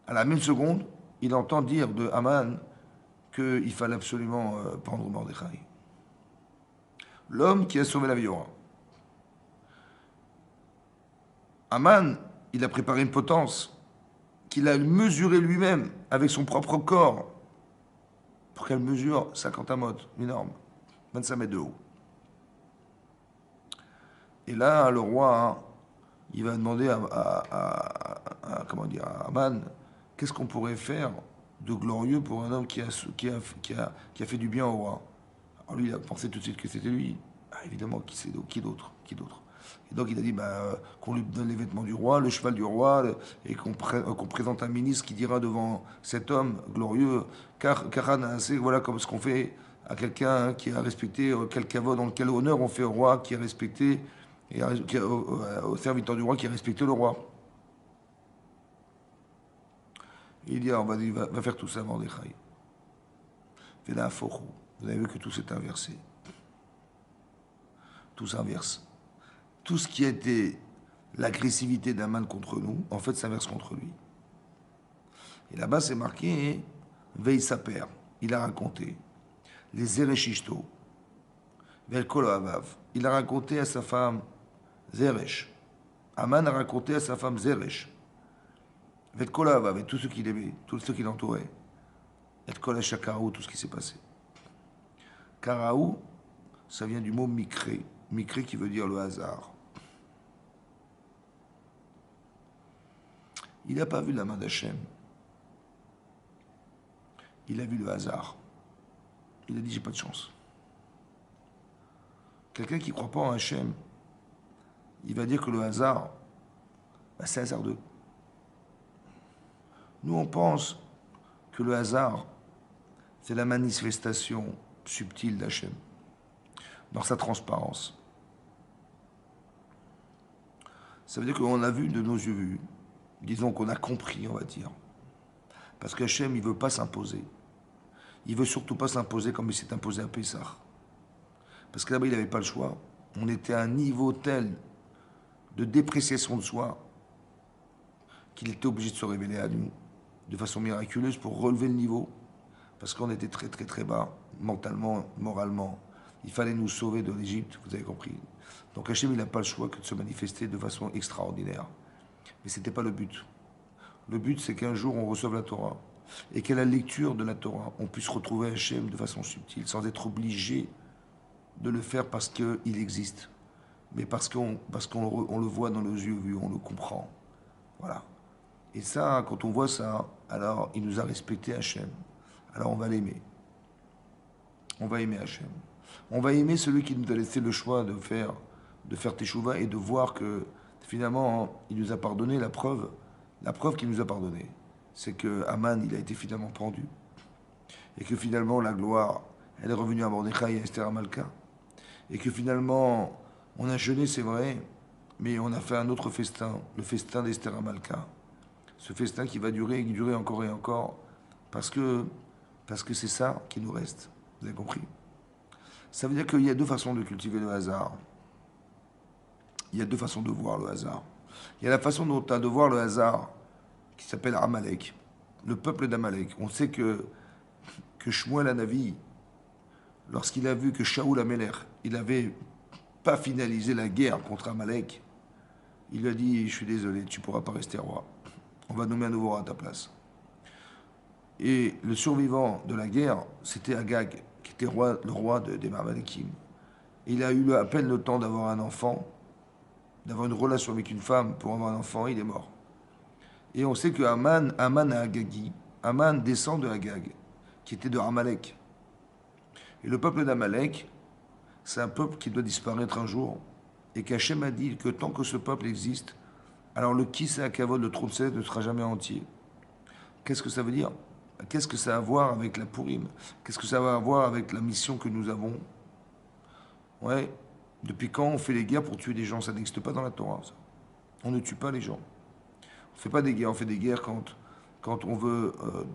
À la même seconde, il entend dire de Aman qu'il fallait absolument prendre Mordechai. L'homme qui a sauvé la vie du roi. Aman, il a préparé une potence qu'il a mesurée lui-même avec son propre corps pour qu'elle mesure 50 amotes, énorme, 25 mètres de haut. Et là, le roi, il va demander à Aman, qu'est-ce qu'on pourrait faire de glorieux pour un homme qui a fait du bien au roi? Alors lui, il a pensé tout de suite que c'était lui. Évidemment, qui d'autre? Et donc il a dit qu'on lui donne les vêtements du roi, le cheval du roi, et qu'on présente un ministre qui dira devant cet homme glorieux, car voilà comme ce qu'on fait à quelqu'un qui a respecté, quel kavod, dans quel honneur on fait au roi, qui a respecté, et au serviteur du roi qui a respecté le roi. Et il dit, alors, va faire tout ça, Mordechai. Vous avez vu que tout s'est inversé. Tout s'inverse. Tout ce qui a été l'agressivité d'Aman contre nous, en fait, s'inverse contre lui. Et là-bas, c'est marqué Veille sa père. Il a raconté les Ereshishto, Velkolo Avav. Il a raconté à sa femme Zeresh. Aman a raconté à sa femme Zeresh. Velkolo Avav, et tous ceux qui l'aimaient, tous ceux qui l'entouraient. Et Kol Shakaraou, tout ce qui s'est passé. Karaou, ça vient du mot Mikré. Mikré qui veut dire le hasard. Il n'a pas vu la main d'Hachem. Il a vu le hasard. Il a dit, j'ai pas de chance. Quelqu'un qui ne croit pas en Hachem, il va dire que le hasard, c'est hasardeux. Nous, on pense que le hasard, c'est la manifestation subtile d'Hachem, dans sa transparence. Ça veut dire qu'on a vu de nos yeux vus, disons qu'on a compris, on va dire. Parce qu'Hachem, il ne veut pas s'imposer. Il ne veut surtout pas s'imposer comme il s'est imposé à Pessah. Parce que là-bas, il n'avait pas le choix. On était à un niveau tel de dépréciation de soi qu'il était obligé de se révéler à nous de façon miraculeuse pour relever le niveau. Parce qu'on était très très très bas, mentalement, moralement. Il fallait nous sauver de l'Égypte, vous avez compris. Donc Hachem, il n'a pas le choix que de se manifester de façon extraordinaire. Mais ce n'était pas le but. Le but, c'est qu'un jour, on reçoive la Torah. Et qu'à la lecture de la Torah, on puisse retrouver Hachem de façon subtile, sans être obligé de le faire parce qu'il existe. Mais parce qu'on le voit dans nos yeux vus, on le comprend. Voilà. Et ça, quand on voit ça, alors il nous a respecté Hachem. Alors on va l'aimer. on va aimer Hachem. On va aimer celui qui nous a laissé le choix de faire Teshuvah et de voir que finalement, il nous a pardonné. La preuve qu'il nous a pardonné, c'est que Aman, il a été finalement pendu. Et que finalement, la gloire, elle est revenue à Mordechai et à Esther Amalka. Et que finalement, on a jeûné, c'est vrai, mais on a fait un autre festin, le festin d'Esther Amalka. Ce festin qui va durer encore et encore, parce que c'est ça qui nous reste. Vous avez compris? Ça veut dire qu'il y a deux façons de cultiver le hasard. Il y a deux façons de voir le hasard. Il y a la façon dont tu as de voir le hasard, qui s'appelle Amalek, le peuple d'Amalek. On sait que Shmuel Hanavi, lorsqu'il a vu que Shaoul Amelech, il n'avait pas finalisé la guerre contre Amalek, il lui a dit, je suis désolé, tu ne pourras pas rester roi. On va nommer un nouveau roi à ta place. Et le survivant de la guerre, c'était Agag, qui était le roi des Amalekim. Il a eu à peine le temps d'avoir un enfant, d'avoir une relation avec une femme pour avoir un enfant, il est mort. Et on sait que Aman a Agagi, Aman descend de Agag, qui était de Amalek. Et le peuple d'Amalek, c'est un peuple qui doit disparaître un jour. Et qu'Hachem a dit que tant que ce peuple existe, alors le Kis et Akavod, le trône céleste, ne sera jamais entier. Qu'est-ce que ça veut dire? Qu'est-ce que ça a à voir avec la Purim? Qu'est-ce que ça va à voir avec la mission que nous avons? Ouais. Depuis quand on fait les guerres pour tuer des gens? Ça n'existe pas dans la Torah, ça. On ne tue pas les gens. On ne fait pas des guerres. On fait des guerres quand on veut,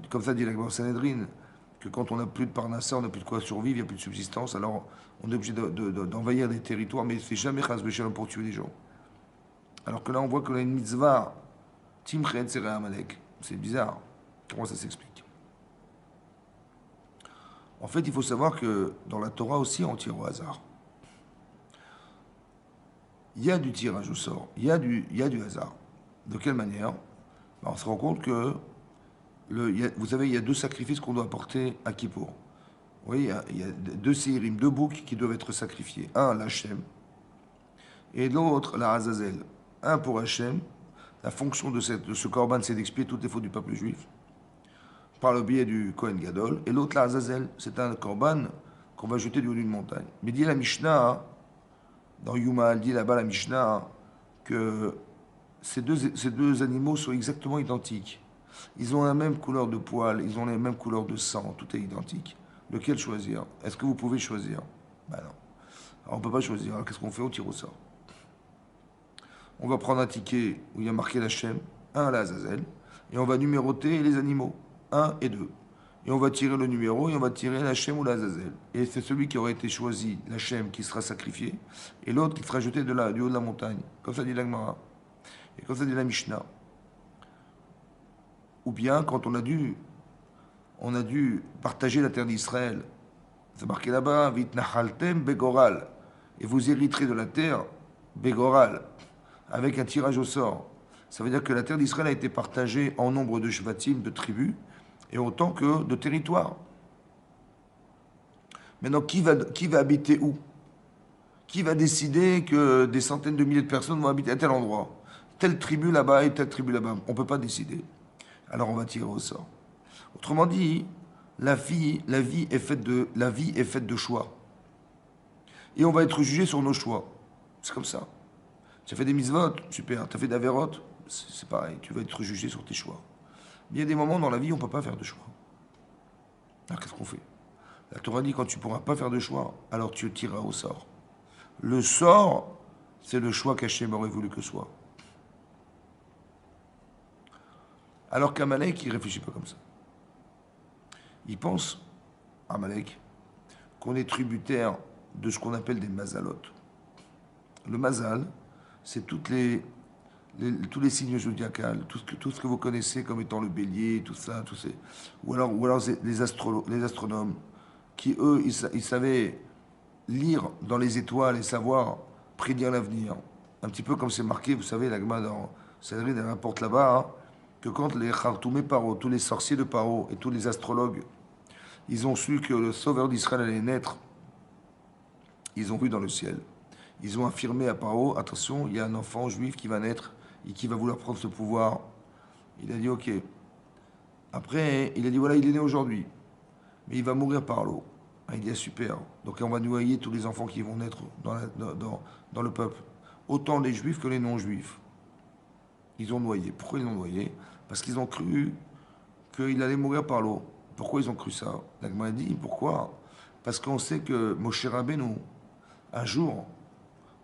comme ça dit la Gemara Sanhedrin, que quand on n'a plus de parnassa, on n'a plus de quoi survivre, il n'y a plus de subsistance, alors on est obligé d'envahir des territoires, mais c'est jamais chas v'shalom pour tuer les gens. Alors que là, on voit qu'on a une mitzvah, Timchet Sereh Amalek. C'est bizarre. Comment ça s'explique? En fait, il faut savoir que dans la Torah aussi, on tire au hasard. Il y a du tirage au sort, il y a du hasard. De quelle manière? On se rend compte que, vous savez, il y a deux sacrifices qu'on doit apporter à Kippour. Oui, il y a deux séirim, deux boucs qui doivent être sacrifiés. Un, l'Hachem, et l'autre, la Azazel. Un pour Hachem, la fonction de ce korban, c'est d'expier toutes les fautes du peuple juif, par le biais du Kohen Gadol. Et l'autre, la Azazel, c'est un korban qu'on va jeter du haut d'une montagne. Mais dit la Mishnah, dans Yuma, dit là-bas la Mishnah, que ces deux animaux sont exactement identiques. Ils ont la même couleur de poils, ils ont les mêmes couleurs de sang, tout est identique. Lequel choisir? Est-ce que vous pouvez choisir? Ben non. Alors on ne peut pas choisir. Alors qu'est-ce qu'on fait? On tire au sort. On va prendre un ticket où il y a marqué l'Hachem, un à la Azazel, et on va numéroter les animaux, 1 et 2. Et on va tirer le numéro et on va tirer l'Hachem ou l'Azazel. Et c'est celui qui aurait été choisi, l'Hachem, qui sera sacrifié, et l'autre qui sera jeté du haut de la montagne. Comme ça dit la Gemara. Et comme ça dit la Mishnah. Ou bien quand on a dû partager la terre d'Israël. C'est marqué là-bas, Vitnahaltem Begoral. Et vous hériterez de la terre Begoral, avec un tirage au sort. Ça veut dire que la terre d'Israël a été partagée en nombre de shvatim, de tribus, et autant que de territoires. Maintenant, qui va habiter où? Qui va décider que des centaines de milliers de personnes vont habiter à tel endroit? Telle tribu là-bas et telle tribu là-bas. On ne peut pas décider. Alors on va tirer au sort. Autrement dit, la vie est faite de choix. Et on va être jugé sur nos choix. C'est comme ça. Tu as fait des mitzvot, super. Tu as fait d'Averot, c'est pareil. Tu vas être jugé sur tes choix. Mais il y a des moments dans la vie où on ne peut pas faire de choix. Alors qu'est-ce qu'on fait? La Torah dit quand tu ne pourras pas faire de choix, alors tu tireras au sort. Le sort, c'est le choix qu'Hachem aurait voulu que soit. Alors qu'Amalek, il ne réfléchit pas comme ça. Il pense, Amalek, qu'on est tributaire de ce qu'on appelle des mazalot. Le mazal, c'est tous les signes zodiacales, tout ce que vous connaissez comme étant le bélier, tout ça, ou alors les astronomes, qui eux, ils savaient lire dans les étoiles et savoir prédire l'avenir. Un petit peu comme c'est marqué, vous savez, la Gemara dans Sanhedrin, elle rapporte là-bas, hein, que quand les Khartoumé Paro, tous les sorciers de Paro et tous les astrologues, ils ont su que le sauveur d'Israël allait naître, ils ont vu dans le ciel. Ils ont affirmé à Paro, attention, il y a un enfant juif qui va naître et qui va vouloir prendre ce pouvoir. Il a dit, ok. Après, il a dit, voilà, il est né aujourd'hui, mais il va mourir par l'eau. Ah, il dit, ah, super. Donc on va noyer tous les enfants qui vont naître dans le peuple. Autant les juifs que les non-juifs. Ils ont noyé. Pourquoi ils l'ont noyé? Parce qu'ils ont cru qu'il allait mourir par l'eau. Pourquoi ils ont cru ça? L'Agma dit, pourquoi? Parce qu'on sait que Moshe Rabbeinu, un jour,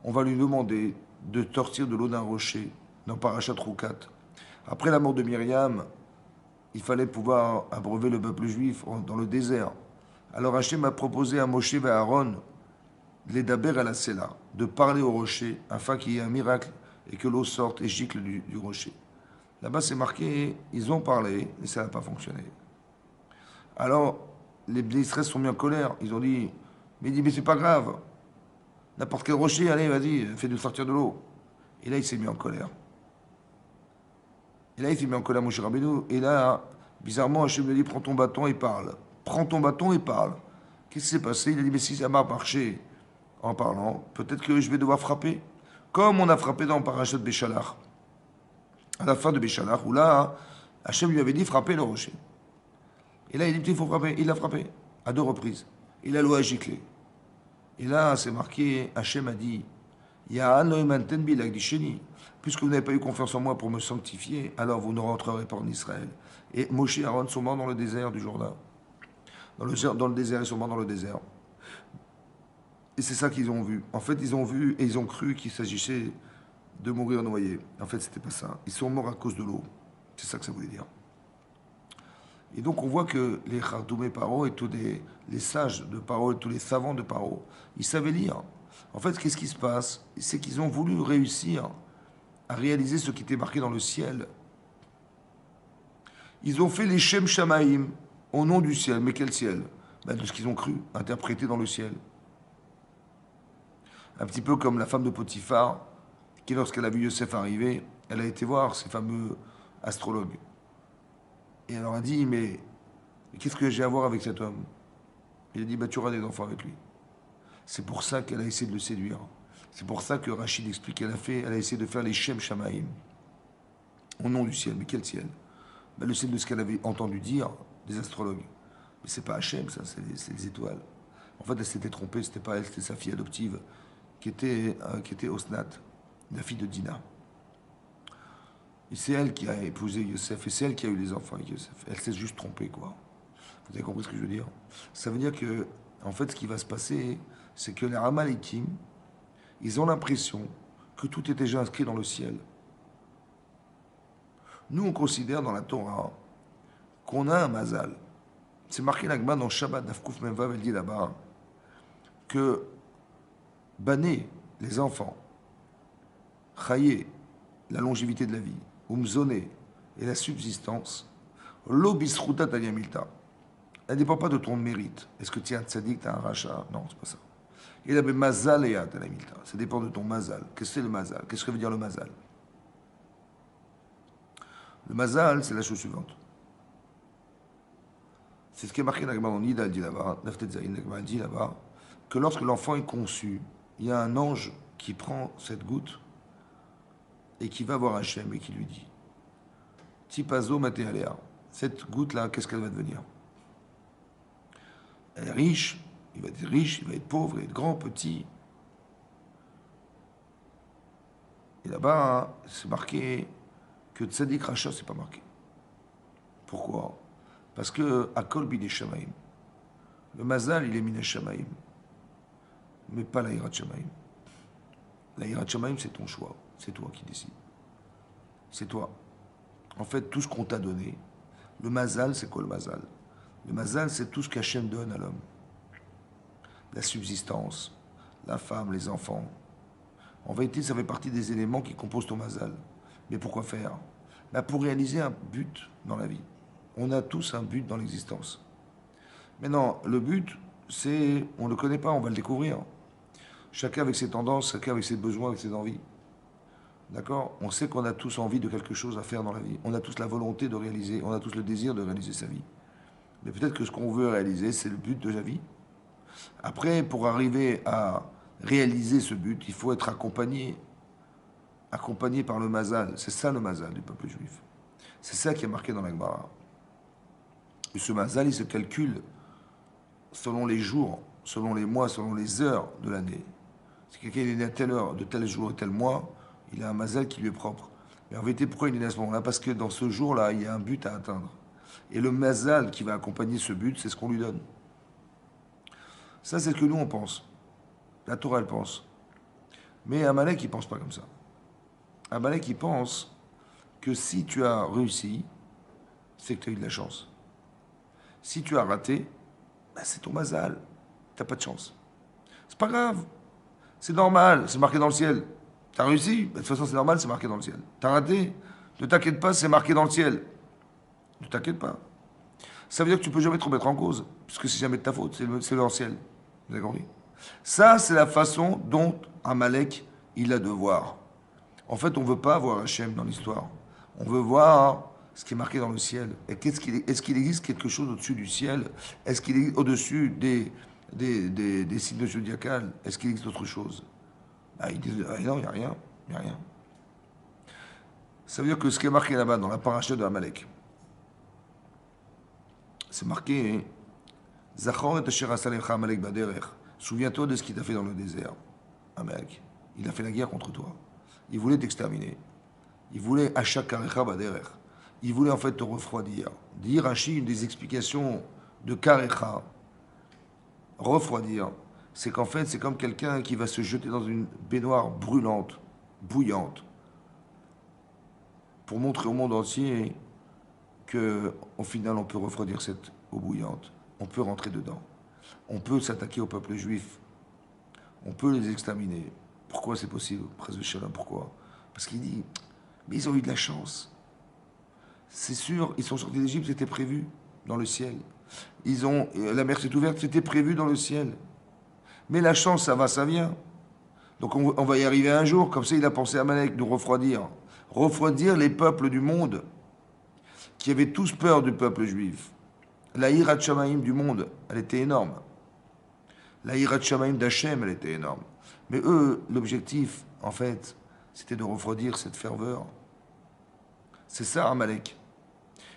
on va lui demander de sortir de l'eau d'un rocher, dans Parashat Roukat. Après la mort de Myriam, il fallait pouvoir abreuver le peuple juif dans le désert. Alors Hachem a proposé à Moshe et à Aaron, les daber à la Sela, de parler au rocher afin qu'il y ait un miracle et que l'eau sorte et gicle du rocher. Là-bas, c'est marqué, ils ont parlé, et ça n'a pas fonctionné. Alors, les Israéliens sont mis en colère. Ils ont dit, mais il dit, mais c'est pas grave. N'importe quel rocher, allez, vas-y, fais-nous sortir de l'eau. Et là, il s'est mis en colère. Et là, il s'est mis en colère, Moshe Rabbeinu. Et là, bizarrement, Hachem lui dit, prends ton bâton et parle. Prends ton bâton et parle. Qu'est-ce qui s'est passé? Il a dit, mais si ça m'a marché en parlant, peut-être que je vais devoir frapper. Comme on a frappé dans Parashat Béchalach. À la fin de Béchalach, où là, Hachem lui avait dit, frappez le rocher. Et là, il dit, il faut frapper. Il l'a frappé à 2 reprises. Et la loi a giclé. Et là, c'est marqué, Hachem a dit, puisque vous n'avez pas eu confiance en moi pour me sanctifier, alors vous ne rentrerez pas en Israël. Et Moshe et Aaron sont morts dans le désert du Jourdain. Dans le désert, ils sont morts dans le désert. Et c'est ça qu'ils ont vu. En fait, ils ont vu et ils ont cru qu'il s'agissait de mourir noyés. En fait, c'était pas ça. Ils sont morts à cause de l'eau. C'est ça que ça voulait dire. Et donc, on voit que les Khardoumé Paro et tous les sages de Paro et tous les savants de Paro, ils savaient lire. En fait, qu'est-ce qui se passe? C'est qu'ils ont voulu réussir à réaliser ce qui était marqué dans le ciel. Ils ont fait les Shem Shamaïm au nom du ciel. Mais quel ciel? Ben, de ce qu'ils ont cru, interprété dans le ciel. Un petit peu comme la femme de Potiphar, qui lorsqu'elle a vu Yosef arriver, elle a été voir ces fameux astrologues. Et elle leur a dit, mais qu'est-ce que j'ai à voir avec cet homme? Il a dit, bah, tu auras des enfants avec lui. C'est pour ça qu'elle a essayé de le séduire. C'est pour ça que Rachid explique qu'elle a essayé de faire les Shem Shamaïm au nom du ciel. Mais quel ciel? Ben, le ciel de ce qu'elle avait entendu dire des astrologues. Mais c'est pas Hachem, ça, c'est les étoiles. En fait, elle s'était trompée, c'était pas elle, c'était sa fille adoptive, qui était Osnat, la fille de Dina. Et c'est elle qui a épousé Yosef, et c'est elle qui a eu les enfants avec Yosef. Elle s'est juste trompée, quoi. Vous avez compris ce que je veux dire? Ça veut dire que, en fait, ce qui va se passer, c'est que les Amalekim, ils ont l'impression que tout est déjà inscrit dans le ciel. Nous, on considère dans la Torah qu'on a un mazal. C'est marqué l'Agma dans Shabbat d'Afkouf Memvav, elle dit là-bas que Bané, les enfants, Chaye, la longévité de la vie, Umzoné et la subsistance, l'obisruta tanyamilta. Elle ne dépend pas de ton mérite. Est-ce que tu es un tzaddik, tu es un rachat? Non, c'est pas ça. Il avait mazal et tanyamilta. Ça dépend de ton mazal. Qu'est-ce que c'est le mazal? Qu'est-ce que veut dire le mazal? Le mazal, c'est la chose suivante. C'est ce qui est marqué dans la Gemara Nida, elle dit là-bas, elle dit là-bas, que lorsque l'enfant est conçu, il y a un ange qui prend cette goutte et qui va voir Hachem et qui lui dit, Tipazo Matéaléa, cette goutte-là, qu'est-ce qu'elle va devenir? Elle est riche, il va être riche, il va être pauvre, il va être grand, petit. Et là-bas, c'est marqué que Tzadik Racha, c'est pas marqué. Pourquoi? Parce que à Kolbi des Shamaïm, le Mazal, il est Miné Shamaïm, mais pas la Hirat Shamaïm. La Hirat Shamaïm, c'est ton choix, c'est toi qui décides. C'est toi. En fait, tout ce qu'on t'a donné, le Mazal, c'est quoi le Mazal? Le Mazal, c'est tout ce qu'Hachem donne à l'homme. La subsistance, la femme, les enfants. En vérité, ça fait partie des éléments qui composent ton Mazal. Mais pourquoi faire? Ben pour réaliser un but dans la vie. On a tous un but dans l'existence. Maintenant, le but, c'est, on ne le connaît pas, on va le découvrir. Chacun avec ses tendances, chacun avec ses besoins, avec ses envies. D'accord? On sait qu'on a tous envie de quelque chose à faire dans la vie. On a tous la volonté de réaliser, on a tous le désir de réaliser sa vie. Mais peut-être que ce qu'on veut réaliser, c'est le but de la vie. Après, pour arriver à réaliser ce but, il faut être accompagné par le Mazal. C'est ça le Mazal du peuple juif. C'est ça qui est marqué dans la Gemara. Et ce Mazal, il se calcule selon les jours, selon les mois, selon les heures de l'année. Si quelqu'un est né à telle heure, de tel jour et tel mois, il a un mazal qui lui est propre. Mais en vérité, pourquoi il est né à ce moment-là? Parce que dans ce jour-là, il y a un but à atteindre. Et le mazal qui va accompagner ce but, c'est ce qu'on lui donne. Ça, c'est ce que nous, on pense. La Torah, elle pense. Mais Amalek, il pense pas comme ça. Amalek, il pense que si tu as réussi, c'est que tu as eu de la chance. Si tu as raté, ben c'est ton mazal. Tu n'as pas de chance. C'est pas grave. C'est normal. C'est marqué dans le ciel. Tu as réussi, ben de toute façon, c'est normal, c'est marqué dans le ciel. Tu as raté, ne t'inquiète pas, c'est marqué dans le ciel. Ne t'inquiète pas. Ça veut dire que tu peux jamais te remettre en cause, puisque c'est jamais de ta faute, c'est dans le ciel. Vous avez compris? Ça, c'est la façon dont Amalek, il a de voir. En fait, on ne veut pas voir Hachem dans l'histoire. On veut voir ce qui est marqué dans le ciel. Et est-ce qu'il existe quelque chose au-dessus du ciel? Est-ce qu'il est au-dessus des signes zodiacales? Est-ce qu'il existe autre chose? Ah, ils disent, ah, non, il n'y a rien. Il n'y a rien. Ça veut dire que ce qui est marqué là-bas, dans la paracha de Amalek, c'est marqué Zachor et asher asa lecha Amalek baderech. Souviens-toi de ce qu'il t'a fait dans le désert, Amalek. Il a fait la guerre contre toi. Il voulait t'exterminer. Il voulait Ashakarecha baderech. Il voulait en fait te refroidir. Dit Rashi, une des explications de Karecha, refroidir, c'est qu'en fait, c'est comme quelqu'un qui va se jeter dans une baignoire brûlante, bouillante, pour montrer au monde entier qu'au final, on peut refroidir cette eau bouillante. On peut rentrer dedans. On peut s'attaquer au peuple juif. On peut les exterminer. Pourquoi c'est possible? Presque Shalom, pourquoi? Parce qu'il dit, mais ils ont eu de la chance. C'est sûr, ils sont sortis d'Égypte, c'était prévu dans le ciel. La mer s'est ouverte, c'était prévu dans le ciel. Mais la chance, ça va, ça vient. Donc on va y arriver un jour, comme ça il a pensé à Amalek, de refroidir. Refroidir les peuples du monde, qui avaient tous peur du peuple juif. La Hirat Shamaïm du monde, elle était énorme. La Hirat Shamaïm d'Hachem, elle était énorme. Mais eux, l'objectif, en fait, c'était de refroidir cette ferveur. C'est ça, Amalek.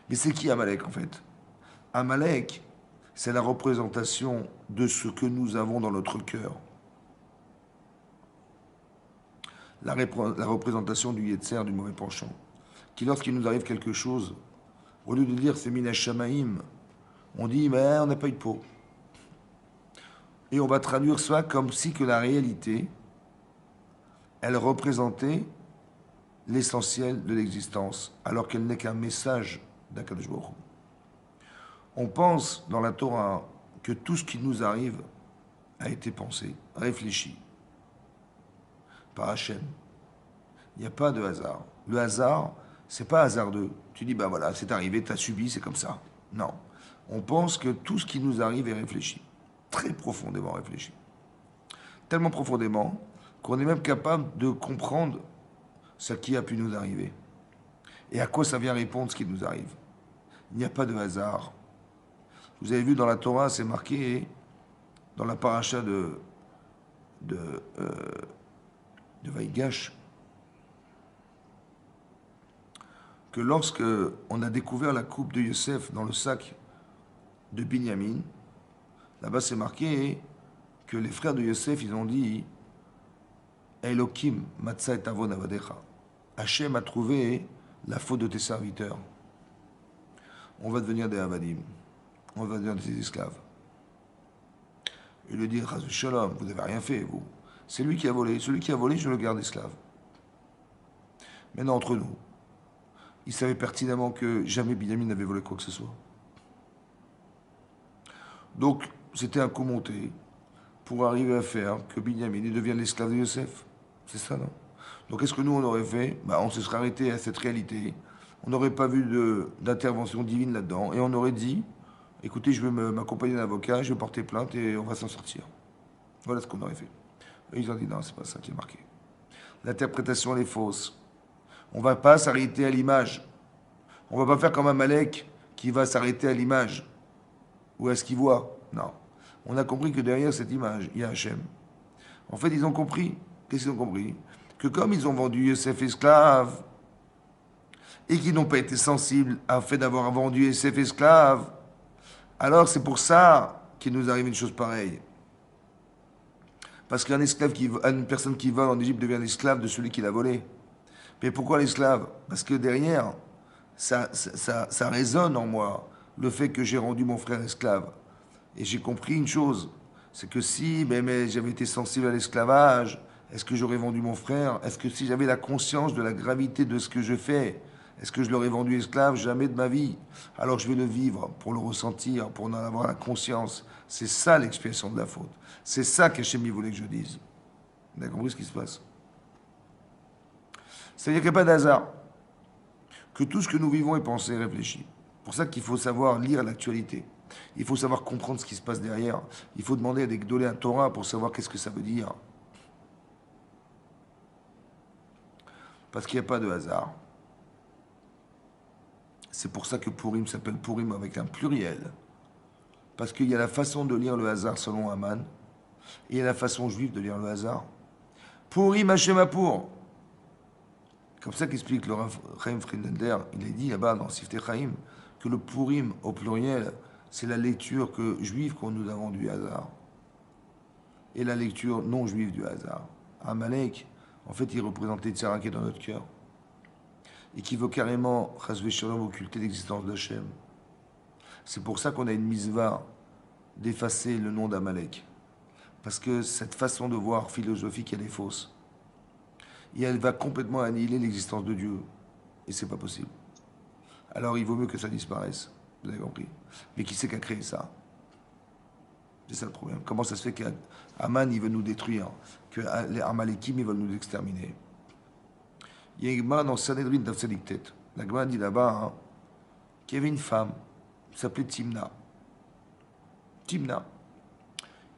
Mais c'est qui Amalek, en fait? Amalek, c'est la représentation de ce que nous avons dans notre cœur. La représentation du Yetzer, du mauvais penchant. Qui, lorsqu'il nous arrive quelque chose, au lieu de dire c'est Minash Shamaïm, on dit mais on n'a pas eu de peau. Et on va traduire ça comme si que la réalité, elle représentait l'essentiel de l'existence, alors qu'elle n'est qu'un message d'Akadosh Baruch Hu. On pense dans la Torah que tout ce qui nous arrive a été pensé, réfléchi par Hachem. Il n'y a pas de hasard. Le hasard, c'est pas hasardeux. Tu dis, ben voilà, c'est arrivé, tu as subi, c'est comme ça. Non. On pense que tout ce qui nous arrive est réfléchi. Très profondément réfléchi. Tellement profondément qu'on est même capable de comprendre ce qui a pu nous arriver. Et à quoi ça vient répondre ce qui nous arrive. Il n'y a pas de hasard. Vous avez vu dans la Torah, c'est marqué dans la paracha de Vaïgash, que lorsque on a découvert la coupe de Yosef dans le sac de Binyamin, là-bas c'est marqué que les frères de Yosef, ils ont dit Elohim matza et avon avadecha. Hachem a trouvé la faute de tes serviteurs. On va devenir des avadim. On va devenir des esclaves. Et lui dire, Chas Shalom, vous n'avez rien fait, vous. C'est lui qui a volé. Celui qui a volé, je le garde esclave. Maintenant, entre nous, il savait pertinemment que jamais Binyamin n'avait volé quoi que ce soit. Donc, c'était un coup monté pour arriver à faire que Binyamin devienne l'esclave de Yosef. C'est ça, non? Donc, qu'est-ce que nous, on aurait fait? On se serait arrêté à cette réalité. On n'aurait pas vu d'intervention divine là-dedans. Et on aurait dit, écoutez, je vais m'accompagner d'un avocat, je vais porter plainte et on va s'en sortir. Voilà ce qu'on aurait fait. Et ils ont dit, non, c'est pas ça qui est marqué. L'interprétation, elle est fausse. On ne va pas s'arrêter à l'image. On ne va pas faire comme un Amalek qui va s'arrêter à l'image. Ou à ce qu'il voit. Non. On a compris que derrière cette image, il y a Hachem. En fait, ils ont compris. Qu'est-ce qu'ils ont compris? Que comme ils ont vendu Yosef esclave, et qu'ils n'ont pas été sensibles au fait d'avoir vendu Yosef esclave, alors c'est pour ça qu'il nous arrive une chose pareille. Parce qu'un esclave une personne qui vole en Égypte devient l'esclave de celui qui l'a volé. Mais pourquoi l'esclave? Parce que derrière, ça résonne en moi, le fait que j'ai rendu mon frère esclave. Et j'ai compris une chose, c'est que si mais j'avais été sensible à l'esclavage, est-ce que j'aurais vendu mon frère? Est-ce que si j'avais la conscience de la gravité de ce que je fais, est-ce que je l'aurais vendu esclave? Jamais de ma vie. Alors je vais le vivre pour le ressentir, pour en avoir la conscience. C'est ça l'expiation de la faute. C'est ça qu'Hachem voulait que je dise. Vous avez compris ce qui se passe? C'est-à-dire qu'il n'y a pas d'hasard. Que tout ce que nous vivons est pensé et réfléchi. C'est pour ça qu'il faut savoir lire l'actualité. Il faut savoir comprendre ce qui se passe derrière. Il faut demander à des Gdolé à Torah pour savoir qu'est-ce que ça veut dire. Parce qu'il n'y a pas de hasard. C'est pour ça que Purim s'appelle Purim avec un pluriel. Parce qu'il y a la façon de lire le hasard selon Aman, et il y a la façon juive de lire le hasard. Purim Hashemapour. Comme ça qu'explique le Rav Chaim Friedlander, il est dit là-bas dans Siftei Chaim que le Purim au pluriel, c'est la lecture juive qu'on nous a rendue du hasard. Et la lecture non juive du hasard. Amalek, en fait, il représentait Tzara qui est dans notre cœur. Et qui veut carrément, Chas v'Shalom, occulter l'existence d'Hachem. C'est pour ça qu'on a une misva d'effacer le nom d'Amalek. Parce que cette façon de voir philosophique, elle est fausse. Et elle va complètement annihiler l'existence de Dieu. Et c'est pas possible. Alors il vaut mieux que ça disparaisse. Vous avez compris. Mais qui c'est qui a créé ça? C'est ça le problème. Comment ça se fait qu'Aman, il veut nous détruire, que les Amalekim, ils veulent nous exterminer? Il y a une Gemara dans Sanhedrin d'Afsaliktet. La Gemara dit là-bas qu'il y avait une femme qui s'appelait Timna. Timna,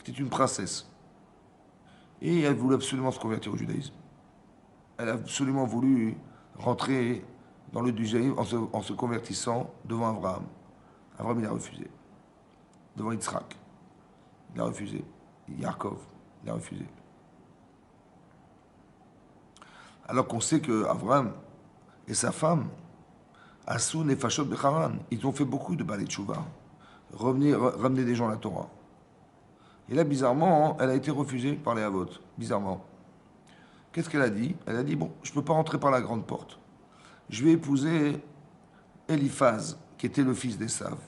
qui était une princesse. Et elle voulait absolument se convertir au judaïsme. Elle a absolument voulu rentrer dans le judaïsme en se convertissant devant Abraham. Abraham, il a refusé. Devant Yitzhak, il a refusé. Yaakov, il a refusé. Alors qu'on sait que Abraham et sa femme, Asun et Fashot Becharan, ils ont fait beaucoup de balai tchouva, ramener des gens à la Torah. Et là, bizarrement, elle a été refusée par les Havot. Bizarrement. Qu'est-ce qu'elle a dit? Elle a dit, bon, je ne peux pas rentrer par la grande porte. Je vais épouser Eliphaz, qui était le fils d'Esav.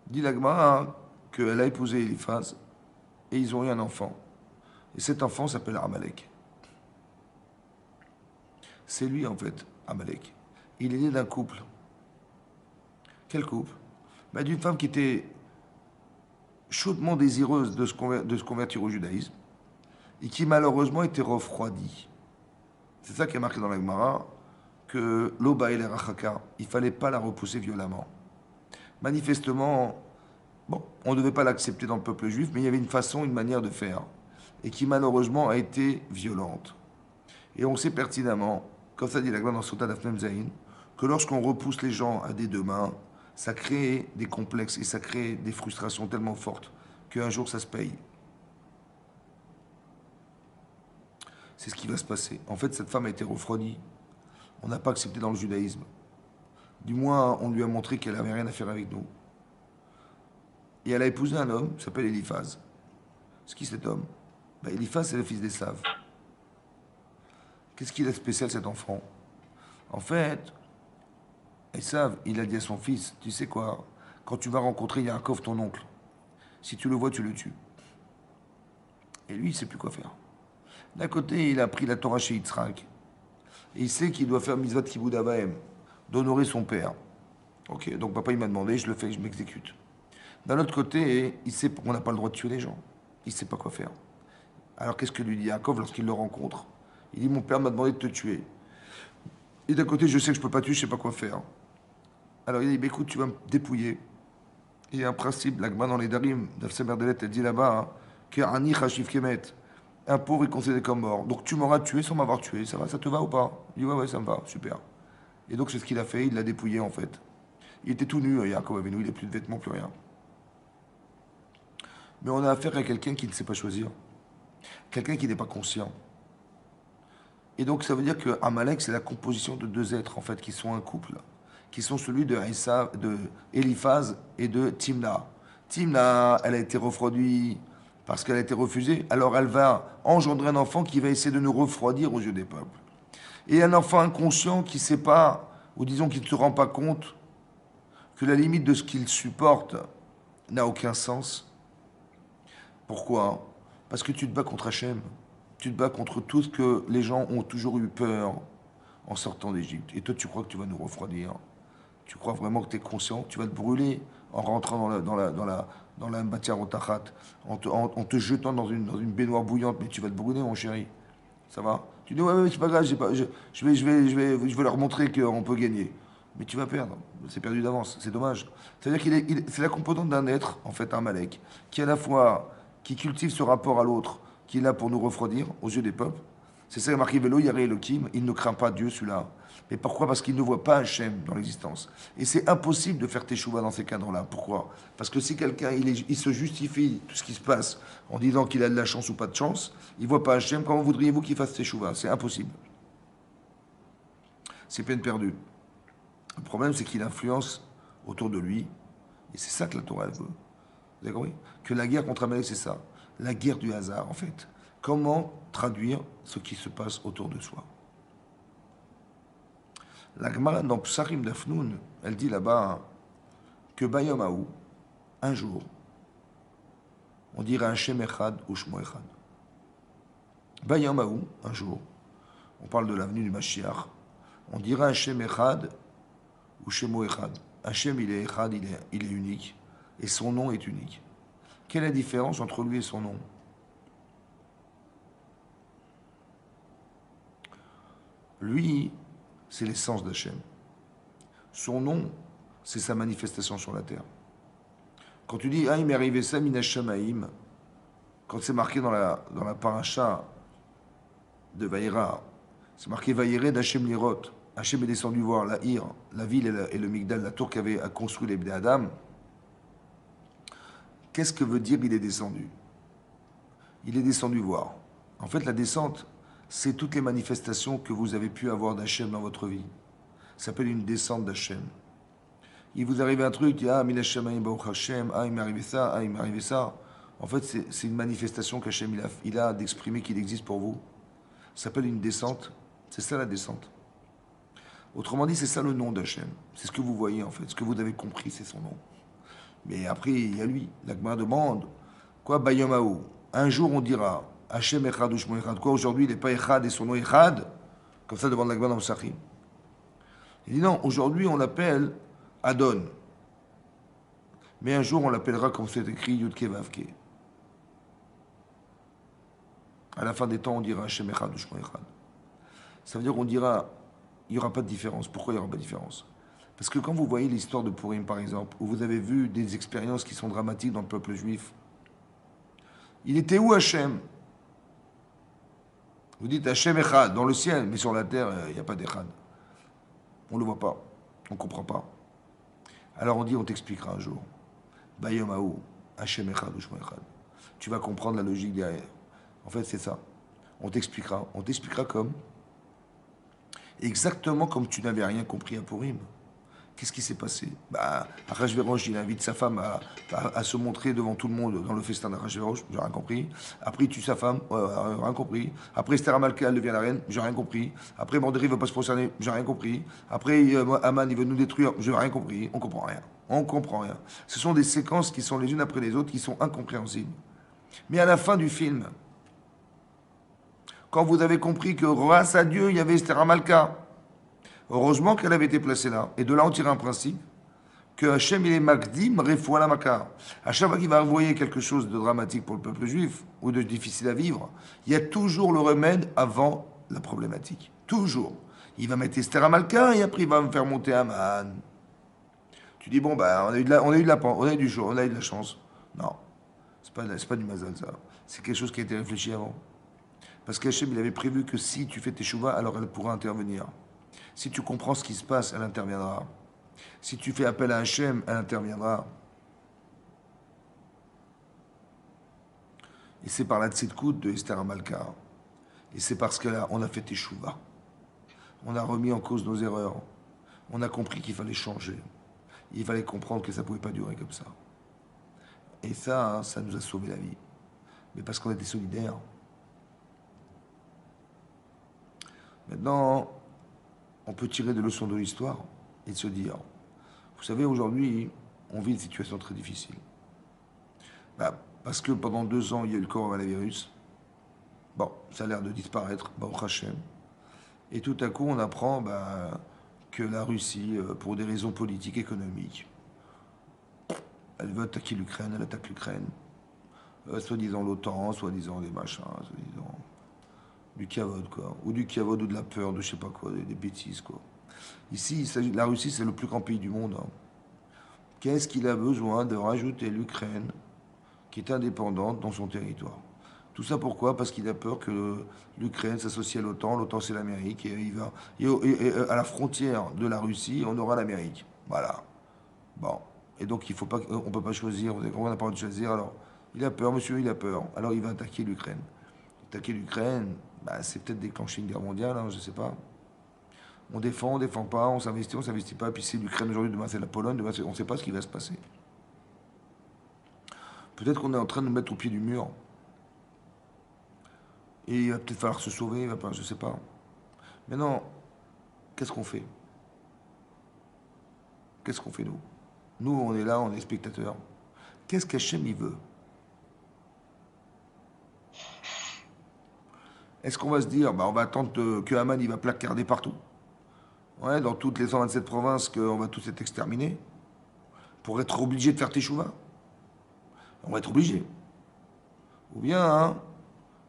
Dit la Gemara qu'elle a épousé Eliphaz et ils ont eu un enfant. Et cet enfant s'appelle Amalek. C'est lui, en fait, Amalek. Il est né d'un couple. Quel couple? D'une femme qui était chaudement désireuse de se convertir au judaïsme et qui malheureusement était refroidie. C'est ça qui est marqué dans la Gemara, que l'Oba et les Rachaka, il ne fallait pas la repousser violemment. Manifestement, bon, on ne devait pas l'accepter dans le peuple juif, mais il y avait une façon, une manière de faire, et qui malheureusement a été violente. Et on sait pertinemment, comme ça dit la Gemara dans Sota d'Afnem Zayin, que lorsqu'on repousse les gens à des deux mains, ça crée des complexes et ça crée des frustrations tellement fortes qu'un jour ça se paye. C'est ce qui va se passer. En fait, cette femme a été refroidie. On n'a pas accepté dans le judaïsme. Du moins, on lui a montré qu'elle n'avait rien à faire avec nous. Et elle a épousé un homme qui s'appelle Eliphaz. C'est qui cet homme? Eliphaz, c'est le fils d'Esav. Qu'est-ce qu'il a de spécial, cet enfant? En fait, Esav, il a dit à son fils, tu sais quoi, quand tu vas rencontrer Yaakov, ton oncle, si tu le vois, tu le tues. Et lui, il ne sait plus quoi faire. D'un côté, il a pris la Torah chez Yitzhak. Et il sait qu'il doit faire Mitzvat Kibud Avaim, d'honorer son père. Ok, donc papa, il m'a demandé, je le fais, je m'exécute. D'un autre côté, il sait qu'on n'a pas le droit de tuer les gens. Il ne sait pas quoi faire. Alors qu'est-ce que lui dit Yaakov lorsqu'il le rencontre? Il dit, mon père m'a demandé de te tuer. Et d'un côté, je sais que je ne peux pas tuer, je ne sais pas quoi faire. Alors il dit, écoute, tu vas me dépouiller. Il y a un principe, l'agma dans les Darim, d'Afsem Erdelet, elle dit là-bas, que Ani Chashiv Kemet, un pauvre est considéré comme mort. Donc tu m'auras tué sans m'avoir tué. Ça va, ça te va ou pas? Il dit, ouais, ça me va, super. Et donc c'est ce qu'il a fait, il l'a dépouillé en fait. Il était tout nu, Yaakov Avinu, il n'a plus de vêtements, plus rien. Mais on a affaire à quelqu'un qui ne sait pas choisir. Quelqu'un qui n'est pas conscient. Et donc ça veut dire que Amalek, c'est la composition de deux êtres en fait, qui sont un couple, qui sont celui de Eliphaz et de Timna. Timna, elle a été refroidie parce qu'elle a été refusée, alors elle va engendrer un enfant qui va essayer de nous refroidir aux yeux des peuples. Et un enfant inconscient qui ne sait pas, ou disons qui ne se rend pas compte, que la limite de ce qu'il supporte n'a aucun sens. Pourquoi? Parce que tu te bats contre Hachem. Tu te bats contre tout ce que les gens ont toujours eu peur en sortant d'Égypte. Et toi, tu crois que tu vas nous refroidir. Tu crois vraiment que tu es conscient, tu vas te brûler en rentrant dans la matière au tachat, en te jetant dans une baignoire bouillante, mais tu vas te brûler, mon chéri. Ça va? Tu dis, ouais, c'est pas grave, je vais leur montrer qu'on peut gagner. Mais tu vas perdre. C'est perdu d'avance. C'est dommage. C'est-à-dire c'est la composante d'un être, en fait, un Malek, qui à la fois, qui cultive ce rapport à l'autre, qui est là pour nous refroidir aux yeux des peuples. C'est ça, marqué Vélo, Yaré Elohim, il ne craint pas Dieu, celui-là. Mais pourquoi? Parce qu'il ne voit pas Hachem dans l'existence. Et c'est impossible de faire teshuva dans ces cadres-là. Pourquoi? Parce que si quelqu'un, il se justifie tout ce qui se passe en disant qu'il a de la chance ou pas de chance, il ne voit pas Hachem, comment voudriez-vous qu'il fasse teshuva? C'est impossible. C'est peine perdue. Le problème, c'est qu'il influence autour de lui. Et c'est ça que la Torah veut. Vous avez compris? Que la guerre contre Amalek, c'est ça. La guerre du hasard, en fait. Comment traduire ce qui se passe autour de soi? La Gemara dans Psarim d'Afnoun, elle dit là-bas que Bayom Haou, un jour, on dirait un Shem Echad ou Shmo Echad. Bayom Haou, un jour, on parle de l'avenue du Mashiach, on dirait un Shem Echad ou Shemo Echad. Hachem, il est Echad, il est unique, et son nom est unique. Quelle est la différence entre lui et son nom? Lui, c'est l'essence d'Hachem. Son nom, c'est sa manifestation sur la terre. Quand tu dis, ah, il m'est arrivé ça, Minashamaïm, quand c'est marqué dans la paracha de Vaïra, c'est marqué Vaïré d'Hachem Lirot. Hachem est descendu voir la Ir, la ville et le Migdal, la tour qu'avait construit les Bnei Adam. Qu'est-ce que veut dire il est descendu? Il est descendu voir. En fait, la descente, c'est toutes les manifestations que vous avez pu avoir d'Hachem dans votre vie. Ça s'appelle une descente d'Hachem. Il vous arrive un truc, ah, Minashamaïm Baruch Hachem, ah, il m'est arrivé ça, ah, il m'est arrivé ça. En fait, c'est une manifestation qu'Hachem il a d'exprimer qu'il existe pour vous. Ça s'appelle une descente. C'est ça la descente. Autrement dit, c'est ça le nom d'Hachem. C'est ce que vous voyez en fait. Ce que vous avez compris, c'est son nom. Mais après, il y a lui. La Gemara demande, quoi, Bayom Haou? Un jour, on dira, Hachem Echad ou Shmo Echad. Quoi, aujourd'hui, il n'est pas Echad et son nom Echad? Comme ça, devant la Gemara dans le Sachim. Il dit non, aujourd'hui, on l'appelle Adon. Mais un jour, on l'appellera comme c'est écrit Yudke Vavke. À la fin des temps, on dira Hachem Echad ou Shmo Echad. Ça veut dire qu'on dira, il n'y aura pas de différence. Pourquoi il n'y aura pas de différence? Parce que quand vous voyez l'histoire de Purim, par exemple, où vous avez vu des expériences qui sont dramatiques dans le peuple juif, il était où Hachem? Vous dites Hachem Echad, dans le ciel, mais sur la terre, il n'y a pas d'Echad. On ne le voit pas, on ne comprend pas. Alors on dit, on t'expliquera un jour. Bayom Haou, Hachem Echad ou Shmo Echad. Tu vas comprendre la logique derrière. En fait, c'est ça. On t'expliquera comme exactement comme tu n'avais rien compris à Purim. Qu'est-ce qui s'est passé? Achashverosh, il invite sa femme à se montrer devant tout le monde dans le festin d'Achashverosh, j'ai rien compris. Après, il tue sa femme, rien compris. Après, Esther Amalka, elle devient la reine, j'ai rien compris. Après, Mordechai ne veut pas se prosterner, j'ai rien compris. Après, Aman, il veut nous détruire, j'ai rien compris. On comprend rien. On comprend rien. Ce sont des séquences qui sont les unes après les autres, qui sont incompréhensibles. Mais à la fin du film, quand vous avez compris que grâce à Dieu, il y avait Esther Amalka, heureusement qu'elle avait été placée là. Et de là, on tire un principe que Hachem, il est Magdim, Refoua la Makar. À chaque fois qu'il va envoyer quelque chose de dramatique pour le peuple juif, ou de difficile à vivre, il y a toujours le remède avant la problématique. Toujours. Il va mettre Esther Amalka et après, il va me faire monter Aman. Tu dis, bon, on a eu du jour, on a eu de la chance. Non, c'est pas du mazal, ça. C'est quelque chose qui a été réfléchi avant. Parce qu'Hachem, il avait prévu que si tu fais tes chouvas, alors elle pourra intervenir. Si tu comprends ce qui se passe, elle interviendra. Si tu fais appel à Hachem, elle interviendra. Et c'est par la tzidkout de Esther Amalka. Et c'est parce qu'on a fait teshuva. On a remis en cause nos erreurs. on a compris qu'il fallait changer. Il fallait comprendre que ça ne pouvait pas durer comme ça. Et ça, hein, ça nous a sauvé la vie. Mais parce qu'on était solidaires. Maintenant, on peut tirer des leçons de l'histoire et de se dire, vous savez, aujourd'hui, on vit une situation très difficile. Bah, parce que pendant 2 ans, il y a eu le coronavirus. Bon, ça a l'air de disparaître, au Hachem. Et tout à coup, on apprend que la Russie, pour des raisons politiques, économiques, elle veut attaquer l'Ukraine, elle attaque l'Ukraine. Soi-disant l'OTAN, soi-disant des machins, soi-disant du cavode, quoi. Ou du cavode ou de la peur, de je sais pas quoi, des bêtises, quoi. Ici, la Russie, c'est le plus grand pays du monde, hein. Qu'est-ce qu'il a besoin de rajouter l'Ukraine, qui est indépendante, dans son territoire? Tout ça pourquoi? Parce qu'il a peur que l'Ukraine s'associe à l'OTAN. L'OTAN, c'est l'Amérique. Et, il va, et à la frontière de la Russie, on aura l'Amérique. Voilà. Bon. Et donc, il faut pas, on ne peut pas choisir. Vous avez compris, on n'a pas le droit de choisir. Alors, il a peur, monsieur, il a peur. Alors, il va attaquer l'Ukraine. Attaquer l'Ukraine, c'est peut-être déclencher une guerre mondiale, hein, je ne sais pas. On défend pas, on s'investit pas. Puis c'est l'Ukraine aujourd'hui, demain c'est la Pologne, demain on ne sait pas ce qui va se passer. Peut-être qu'on est en train de nous mettre au pied du mur. Et il va peut-être falloir se sauver, je ne sais pas. Maintenant, qu'est-ce qu'on fait? Qu'est-ce qu'on fait, nous? Nous, on est là, on est spectateurs. Qu'est-ce qu'Hachem, il veut? Est-ce qu'on va se dire, on va attendre que Haman, il va placarder partout? Ouais, dans toutes les 127 provinces, qu'on va tous être exterminés? Pour être obligé de faire teshuva? On va être obligé. Ou bien, hein,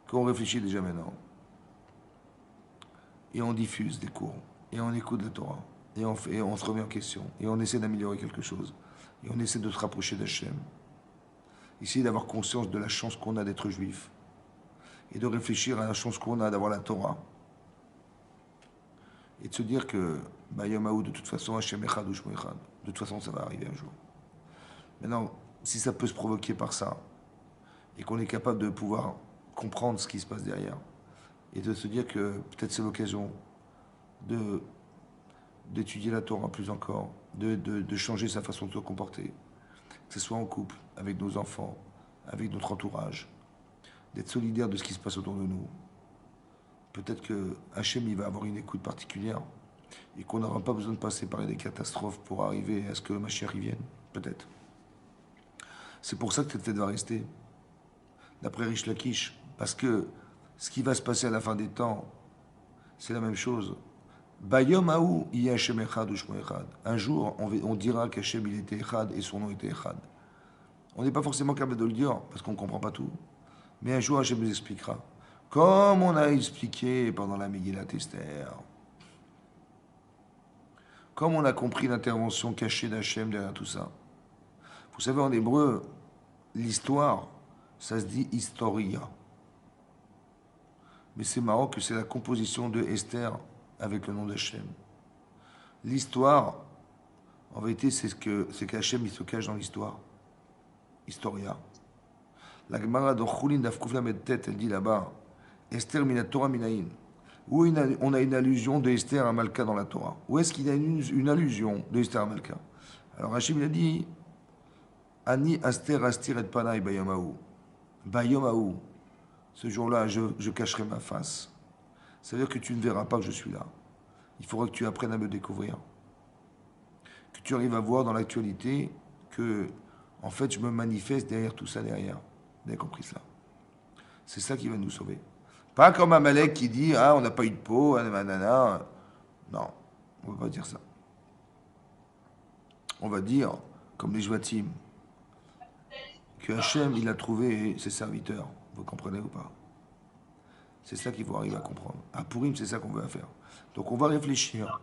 qu'on réfléchit déjà maintenant. Et on diffuse des cours. Et on écoute la Torah. Et on se remet en question. Et on essaie d'améliorer quelque chose. Et on essaie de se rapprocher d'Hachem. Essayer d'avoir conscience de la chance qu'on a d'être juif. Et de réfléchir à la chance qu'on a d'avoir la Torah. Et de se dire que, Yom Haou, de toute façon, Hachem Echad ou Shmo Echad. De toute façon, ça va arriver un jour. Maintenant, si ça peut se provoquer par ça, et qu'on est capable de pouvoir comprendre ce qui se passe derrière, et de se dire que peut-être c'est l'occasion d'étudier la Torah plus encore, de changer sa façon de se comporter, que ce soit en couple, avec nos enfants, avec notre entourage, d'être solidaire de ce qui se passe autour de nous. Peut-être que Hachem, il va avoir une écoute particulière et qu'on n'aura pas besoin de passer par des catastrophes pour arriver à ce que le Mashiach y vienne. Peut-être. C'est pour ça que cette fête va rester, d'après Rish Lakish, parce que ce qui va se passer à la fin des temps, c'est la même chose. Bayom Haou, il y a Hachem Echad ou Shmo Echad. Un jour, on dira qu'Hachem, il était Echad et son nom était Echad. On n'est pas forcément capable de le dire, parce qu'on ne comprend pas tout. Mais un jour, Hachem nous expliquera. Comme on a expliqué pendant la Megillat Esther. Comme on a compris l'intervention cachée d'Hachem derrière tout ça. Vous savez, en hébreu, l'histoire, ça se dit historia. Mais c'est marrant que c'est la composition de Esther avec le nom d'Hachem. L'histoire, en vérité, c'est qu'Hachem, il se cache dans l'histoire. Historia. La Gemara de Choulin d'Afkoufla Medtet, elle dit là-bas, Esther mina Torah minaïn. Où on a une allusion de Esther à Malka dans la Torah? Où est-ce qu'il y a une allusion de Esther à Malka? Alors Hachem, il a dit, Ani Aster Astir et Panay Bayamaou. Bayamaou. Ce jour-là, je cacherai ma face. Ça veut dire que tu ne verras pas que je suis là. Il faudra que tu apprennes à me découvrir. Que tu arrives à voir dans l'actualité que, en fait, je me manifeste derrière tout ça, derrière. Vous avez compris cela? C'est ça qui va nous sauver. Pas comme un Amalek qui dit, ah, on n'a pas eu de peau, nanana. Non, on ne va pas dire ça. On va dire, comme les Jvatim, que Hachem, il a trouvé ses serviteurs. Vous comprenez ou pas? C'est ça qu'il faut arriver à comprendre. À Purim, c'est ça qu'on veut faire. Donc on va réfléchir.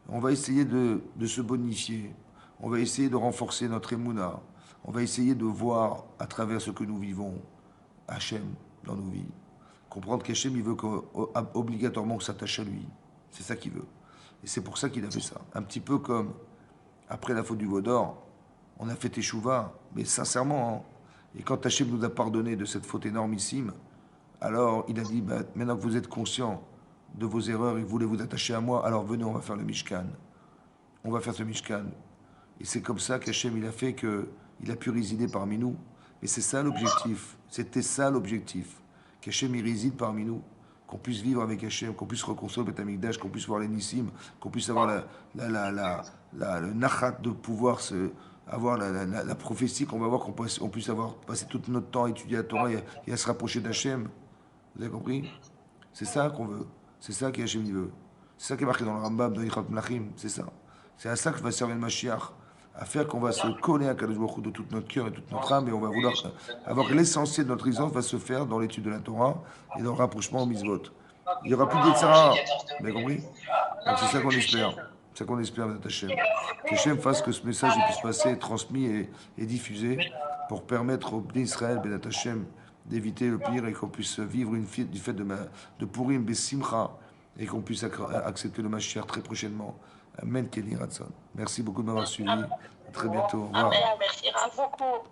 On va essayer de se bonifier. On va essayer de renforcer notre émouna. On va essayer de voir à travers ce que nous vivons, Hachem, dans nos vies. Comprendre qu'Hachem, il veut obligatoirement qu'on s'attache à lui. C'est ça qu'il veut. Et c'est pour ça qu'il a fait ça. Un petit peu comme, après la faute du veau d'or, on a fait Teshuvah, mais sincèrement, hein. Et quand Hachem nous a pardonné de cette faute énormissime, alors il a dit, maintenant que vous êtes conscient de vos erreurs et que vous voulez vous attacher à moi, alors venez, on va faire le Mishkan. on va faire ce Mishkan. Et c'est comme ça qu'Hachem, il a fait qu'il a pu résider parmi nous. Et c'est ça l'objectif. C'était ça l'objectif. Qu'Hachem, il réside parmi nous. Qu'on puisse vivre avec Hachem, qu'on puisse reconstruire le Beth Amikdash, qu'on puisse voir les Nissim, qu'on puisse avoir le nachat de pouvoir avoir la prophétie, qu'on va voir, qu'on puisse avoir passé tout notre temps à étudier la Torah et à se rapprocher d'Hachem. Vous avez compris? C'est ça qu'on veut. C'est ça qu'Hachem il veut. C'est ça qui est marqué dans le Rambam, dans Yichot Melachim. C'est ça. C'est à ça que va servir le Mashiach. À faire qu'on va se coller à Kadosh Baruch Hu de tout notre cœur et toute notre âme, et on va vouloir avoir l'essentiel de notre existence va se faire dans l'étude de la Torah et dans le rapprochement au Mitzvot. Il n'y aura plus de Yetzirah. Vous avez compris? Donc c'est ça qu'on espère. C'est ça qu'on espère de Hachem. Qu'Hachem fasse que ce message puisse passer, transmis et diffusé pour permettre au Bnei Israël, Benat Hachem, d'éviter le pire et qu'on puisse vivre une fête du fait de Purim, Bessimcha, et qu'on puisse accepter le Mashiach très prochainement. Amen, Kenny Ratson. Merci beaucoup de m'avoir suivi. À très bientôt. Au revoir. Amen. Merci beaucoup.